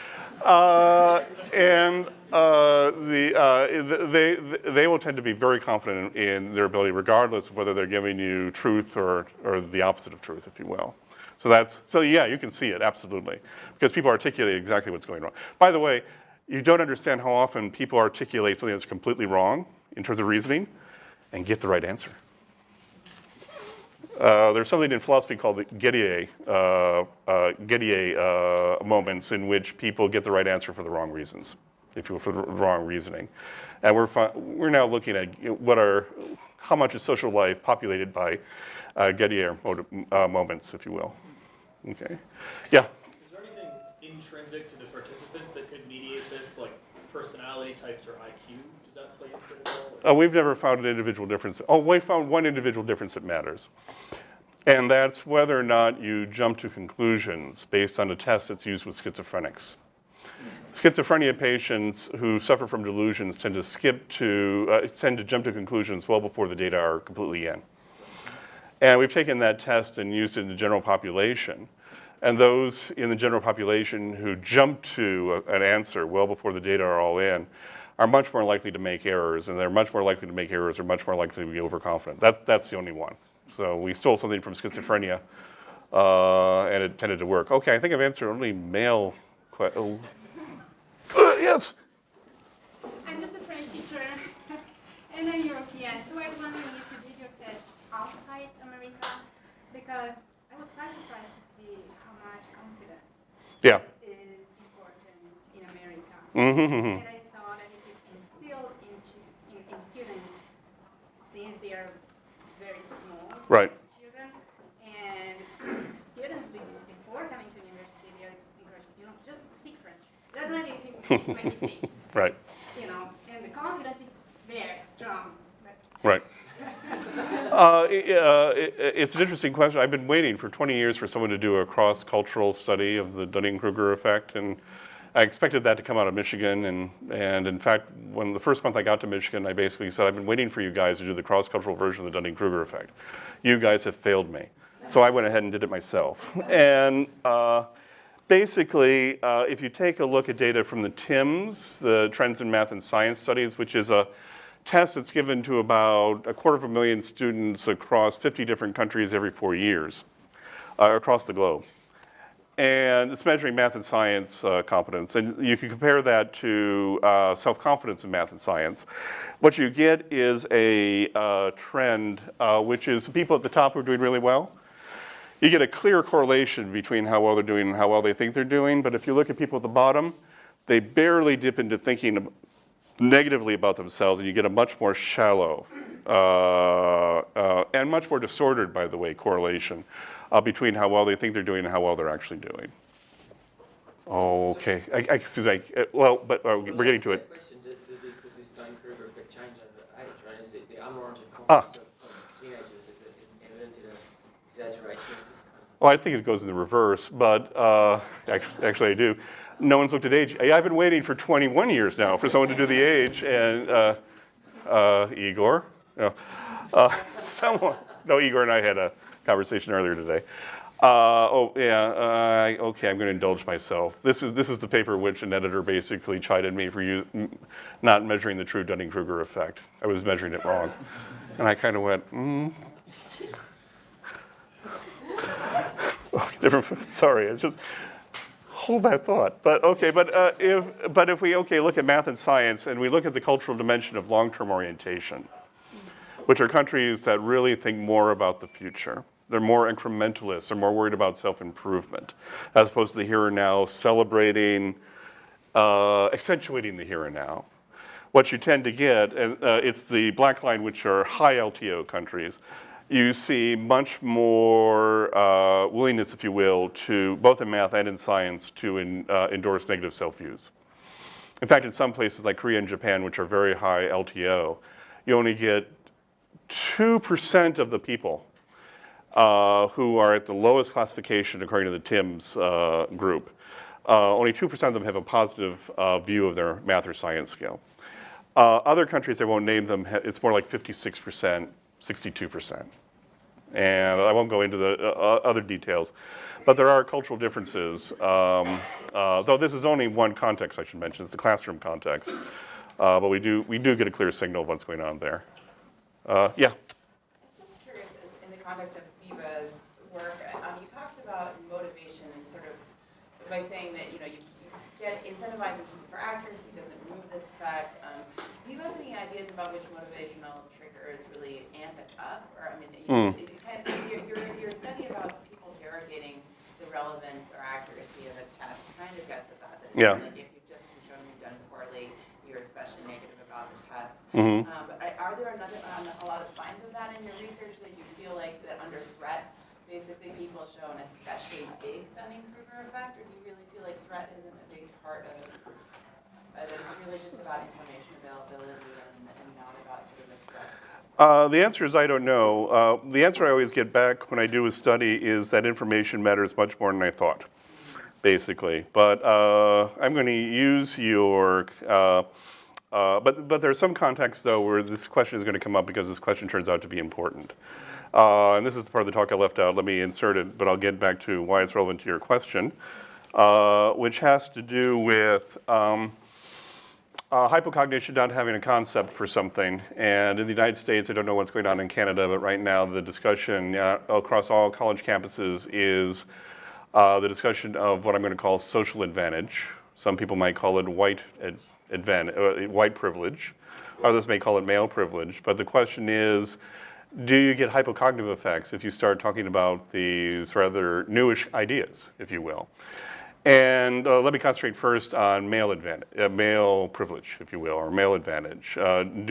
They will tend to be very confident in their ability, regardless of whether they're giving you truth or the opposite of truth, if you will. So yeah, you can see it, absolutely. Because people articulate exactly what's going on. By the way, you don't understand how often people articulate something that's completely wrong in terms of reasoning and get the right answer. There's something in philosophy called the Gettier moments in which people get the right answer for the wrong reasons, if you will, for the wrong reasoning. And we're now looking at how much is social life populated by Gettier moments, if you will. Okay. Yeah. Is there anything intrinsic to the participants that could mediate this, like personality types or IQ? Does that play into it at all? We've never found an individual difference. Oh, we found one individual difference that matters. And that's whether or not you jump to conclusions based on a test that's used with schizophrenics. Schizophrenia patients who suffer from delusions tend to jump to conclusions well before the data are completely in. And we've taken that test and used it in the general population. And those in the general population who jump to an answer well before the data are all in are much more likely to make errors, and they're much more likely to make errors or much more likely to be overconfident. That's the only one. So we stole something from schizophrenia, and it tended to work. Okay, I think I've answered only male questions. Yes? I'm just a French teacher, and I'm European, so I was wondering if you did your test outside America, because I was quite surprised to see how much confidence is important in America. Mm-hmm. And I saw that it's instilled in students since they are very small, Right. children, and students before coming to university, they are encouraged, just speak French. It doesn't matter if you make mistakes. Right. And the confidence is there, it's strong. Right. It's an interesting question. I've been waiting for 20 years for someone to do a cross-cultural study of the Dunning-Kruger effect, and I expected that to come out of Michigan, and in fact, when the first month I got to Michigan, I basically said, I've been waiting for you guys to do the cross-cultural version of the Dunning-Kruger effect. You guys have failed me. So I went ahead and did it myself. And basically, if you take a look at data from the TIMSS, the Trends in Math and Science Studies, which is a test that's given to about 250,000 students across 50 different countries every 4 years across the globe. And it's measuring math and science competence. And you can compare that to self-confidence in math and science. What you get is a trend, which is people at the top who are doing really well. You get a clear correlation between how well they're doing and how well they think they're doing. But if you look at people at the bottom, they barely dip into thinking negatively about themselves, and you get a much more shallow and much more disordered, by the way, correlation between how well they think they're doing and how well they're actually doing. Okay, excuse me. Well, but we're getting to it. Question, does this Dunning-Kruger effect change over age, right? Is it the unwarranted confidence of teenagers? Is it evident in an exaggeration of this kind? Well, I think it goes in the reverse, but actually I do. No one's looked at age. I've been waiting for 21 years now for someone to do the age, and Igor, no, someone, no, Igor and I had a conversation earlier today. Okay, I'm going to indulge myself. This is the paper which an editor basically chided me for not measuring the true Dunning-Kruger effect. I was measuring it wrong. And I kind of went, sorry, it's just, hold that thought. But okay, if we look at math and science and we look at the cultural dimension of long-term orientation, which are countries that really think more about the future. They're more incrementalists. They're more worried about self-improvement, as opposed to the here and now, celebrating, accentuating the here and now. What you tend to get, and it's the black line, which are high LTO countries, you see much more willingness, if you will, to, both in math and in science, to endorse negative self-views. In fact, in some places like Korea and Japan, which are very high LTO, you only get 2% of the people who are at the lowest classification according to the TIMSS group. Only 2% of them have a positive view of their math or science skill. Other countries, I won't name them, it's more like 56%, 62%. And I won't go into the other details, but there are cultural differences. Though this is only one context I should mention, it's the classroom context. But we do get a clear signal of what's going on there. Yeah. Just curious, in the context of Ziva's work, you talked about motivation and sort of by saying that you get incentivizing people for accuracy doesn't remove this effect. Do you have any ideas about which motivational triggers really amp it up? Or I mean, it kind of, your study about people derogating the relevance or accuracy of a test kind of gets at that. Yeah. Like if you've just been shown you've done poorly, you're especially negative about the test. Mm-hmm. But are there a lot of signs of that in your research that you feel like that under threat, basically people show an especially big Dunning-Kruger effect, or do you really feel like threat isn't a big part of that it's really just about information availability and not about sort of the threat? The answer is I don't know. The answer I always get back when I do a study is that information matters much more than I thought, basically. But I'm going to use your, but there are some contexts though where this question is going to come up because this question turns out to be important. And this is the part of the talk I left out. Let me insert it, but I'll get back to why it's relevant to your question, which has to do with Hypo Cognition not having a concept for something. And in the United States, I don't know what's going on in Canada, but right now the discussion across all college campuses is the discussion of what I'm going to call social advantage. Some people might call it white privilege. Others may call it male privilege. But the question is, do you get hypocognitive effects if you start talking about these rather newish ideas, if you will? And let me concentrate first on male privilege, if you will, or male advantage. And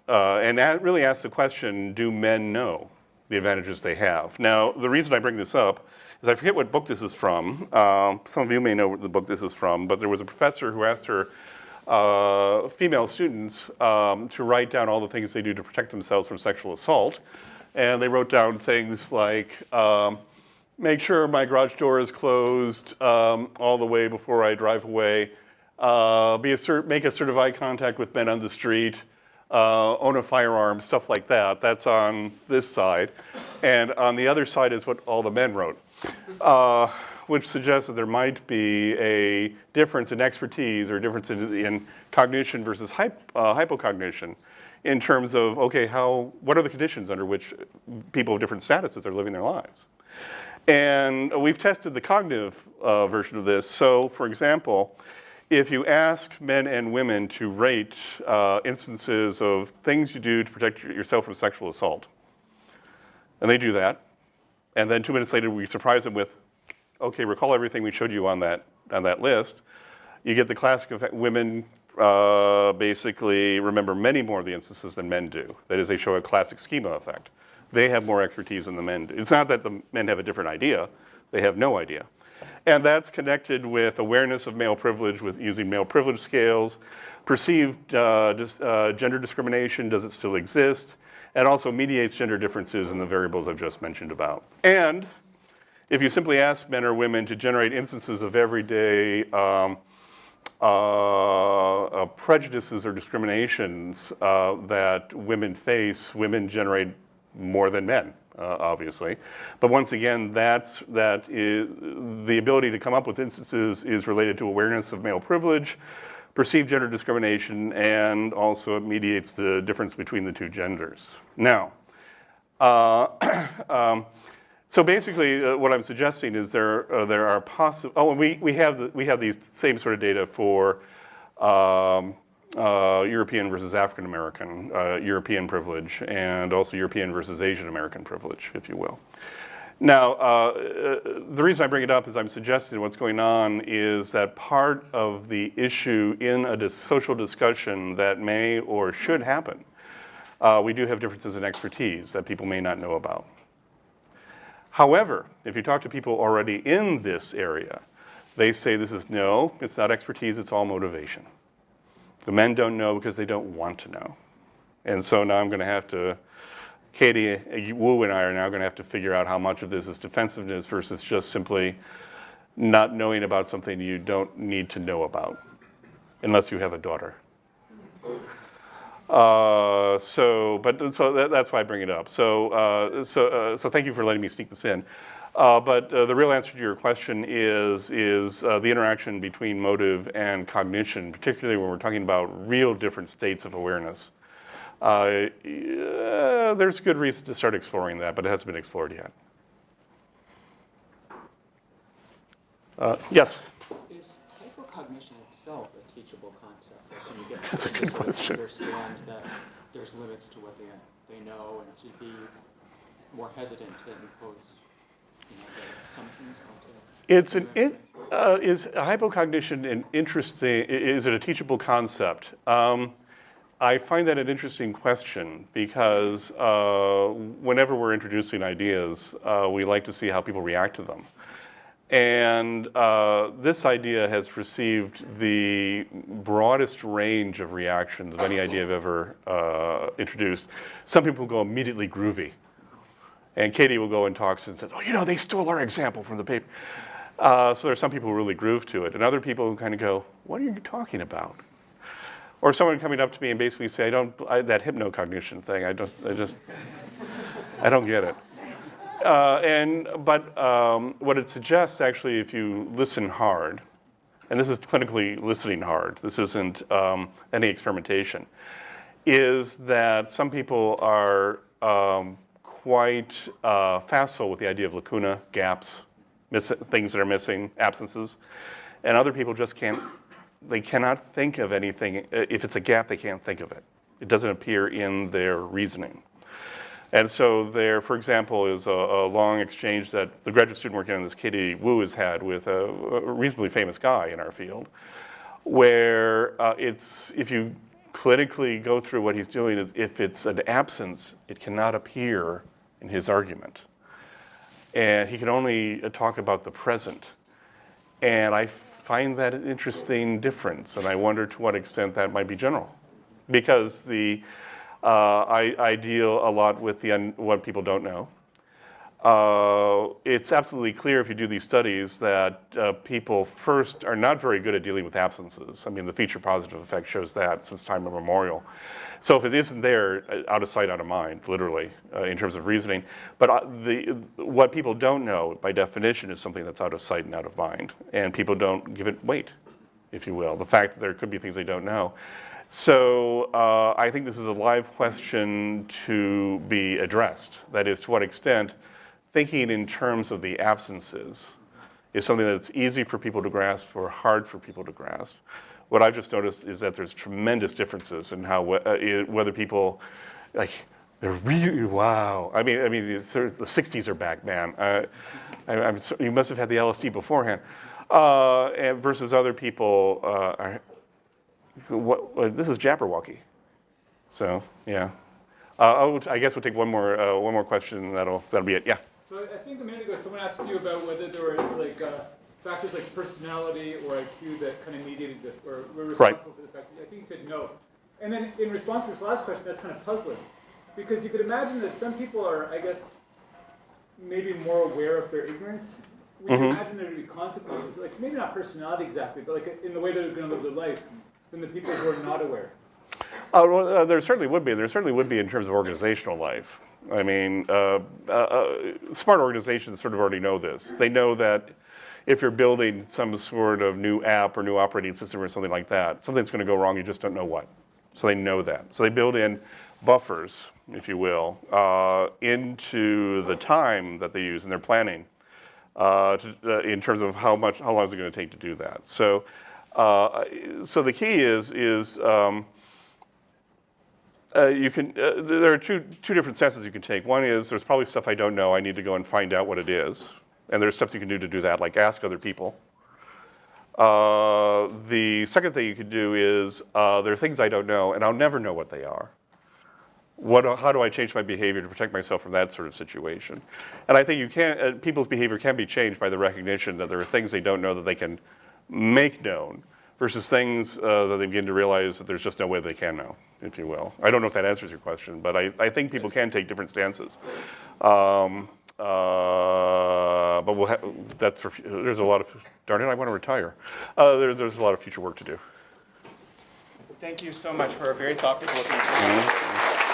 that really asks the question, do men know the advantages they have? Now, the reason I bring this up is I forget what book this is from. Some of you may know what the book this is from, but there was a professor who asked her female students to write down all the things they do to protect themselves from sexual assault. And they wrote down things like, make sure my garage door is closed all the way before I drive away, make assertive eye contact with men on the street, own a firearm, stuff like that. That's on this side. And on the other side is what all the men wrote, which suggests that there might be a difference in expertise or difference in cognition versus hypocognition in terms of, okay, what are the conditions under which people of different statuses are living their lives? And we've tested the cognitive version of this. So, for example, if you ask men and women to rate instances of things you do to protect yourself from sexual assault, and they do that, and then 2 minutes later we surprise them with, okay, recall everything we showed you on that list, you get the classic effect. Women basically remember many more of the instances than men do. That is, they show a classic schema effect. They have more expertise than the men do. It's not that the men have a different idea. They have no idea. And that's connected with awareness of male privilege with using male privilege scales, perceived gender discrimination, does it still exist? and also mediates gender differences in the variables I've just mentioned about. And if you simply ask men or women to generate instances of everyday prejudices or discriminations that women face, women generate more than men, obviously. But once again, that is, the ability to come up with instances is related to awareness of male privilege, perceived gender discrimination, and also it mediates the difference between the two genders. Now, so basically, what I'm suggesting is there are possible. Oh, and we have these same sort of data for European versus African American, European privilege, and also European versus Asian American privilege, if you will. Now, the reason I bring it up is I'm suggesting what's going on is that part of the issue in a social discussion that may or should happen, we do have differences in expertise that people may not know about. However, if you talk to people already in this area, they say no, it's not expertise, it's all motivation. The men don't know because they don't want to know. And so now I'm going to have to, Katie Wu and I are now going to have to figure out how much of this is defensiveness versus just simply not knowing about something you don't need to know about, unless you have a daughter. So that's why I bring it up. So thank you for letting me sneak this in. But the real answer to your question is the interaction between motive and cognition, particularly when we're talking about real different states of awareness. There's good reason to start exploring that, but it hasn't been explored yet. Yes? Is hypocognition itself a teachable concept? Or can you get That's a good question. Understand that there's limits to what they know and to be more hesitant to impose their assumptions onto Is hypocognition an interesting, is it a teachable concept? I find that an interesting question because whenever we're introducing ideas, we like to see how people react to them. And this idea has received the broadest range of reactions of any idea I've ever introduced. Some people go immediately groovy. And Katie will go and talks and says, oh, they stole our example from the paper. So there are some people who really groove to it. And other people who kind of go, what are you talking about? Or someone coming up to me and basically say, that hypnocognition thing, I don't get it. But what it suggests, actually, if you listen hard, and this is clinically listening hard, this isn't any experimentation, is that some people are quite facile with the idea of lacuna, gaps, things that are missing, absences, and other people just they cannot think of anything. If it's a gap, they can't think of it. It doesn't appear in their reasoning. And so there, for example, is a long exchange that the graduate student working on this, Katie Wu, has had with a reasonably famous guy in our field, where if you clinically go through what he's doing, if it's an absence, it cannot appear in his argument. And he can only talk about the present. And I find that an interesting difference, and I wonder to what extent that might be general. Because I deal a lot with what people don't know. It's absolutely clear if you do these studies that people first are not very good at dealing with absences. I mean, the feature positive effect shows that since time immemorial. So if it isn't there, out of sight, out of mind, literally, in terms of reasoning. But what people don't know, by definition, is something that's out of sight and out of mind. And people don't give it weight, if you will. The fact that there could be things they don't know. So I think this is a live question to be addressed. That is, to what extent thinking in terms of the absences is something that's easy for people to grasp or hard for people to grasp. What I've just noticed is that there's tremendous differences in how whether people, they're really, wow. I mean, the 60s are back, man. You must have had the LSD beforehand. And versus other people this is Jabberwocky. So, yeah. I guess we'll take one more question, and that'll be it. Yeah. So I think a minute ago someone asked you about whether there was factors like personality or IQ that kind of mediated this, or were responsible for the fact. I think you said no. And then in response to this last question, that's kind of puzzling. because you could imagine that some people are, I guess, maybe more aware of their ignorance. We can imagine there to be consequences, like maybe not personality exactly, but like in the way they're going to live their life, than the people who are not aware. Well, there certainly would be. There certainly would be in terms of organizational life. I mean, smart organizations sort of already know this. They know that if you're building some sort of new app or new operating system or something like that, something's going to go wrong, you just don't know what. So they know that. So they build in buffers, if you will, into the time that they use in their planning in terms of how long is it going to take to do that. So, so the key is you can, there are two different senses you can take. One is there's probably stuff I don't know, I need to go and find out what it is. And there's steps you can do that, like ask other people. The second thing you could do is there are things I don't know, and I'll never know what they are. How do I change my behavior to protect myself from that sort of situation? And I think you can, people's behavior can be changed by the recognition that there are things they don't know that they can make known versus things that they begin to realize that there's just no way they can know, if you will. I don't know if that answers your question, but I think people can take different stances. But that's for, there's a lot of, darn it, I want to retire. There's a lot of future work to do. Thank you so much for a very thought-provoking talk.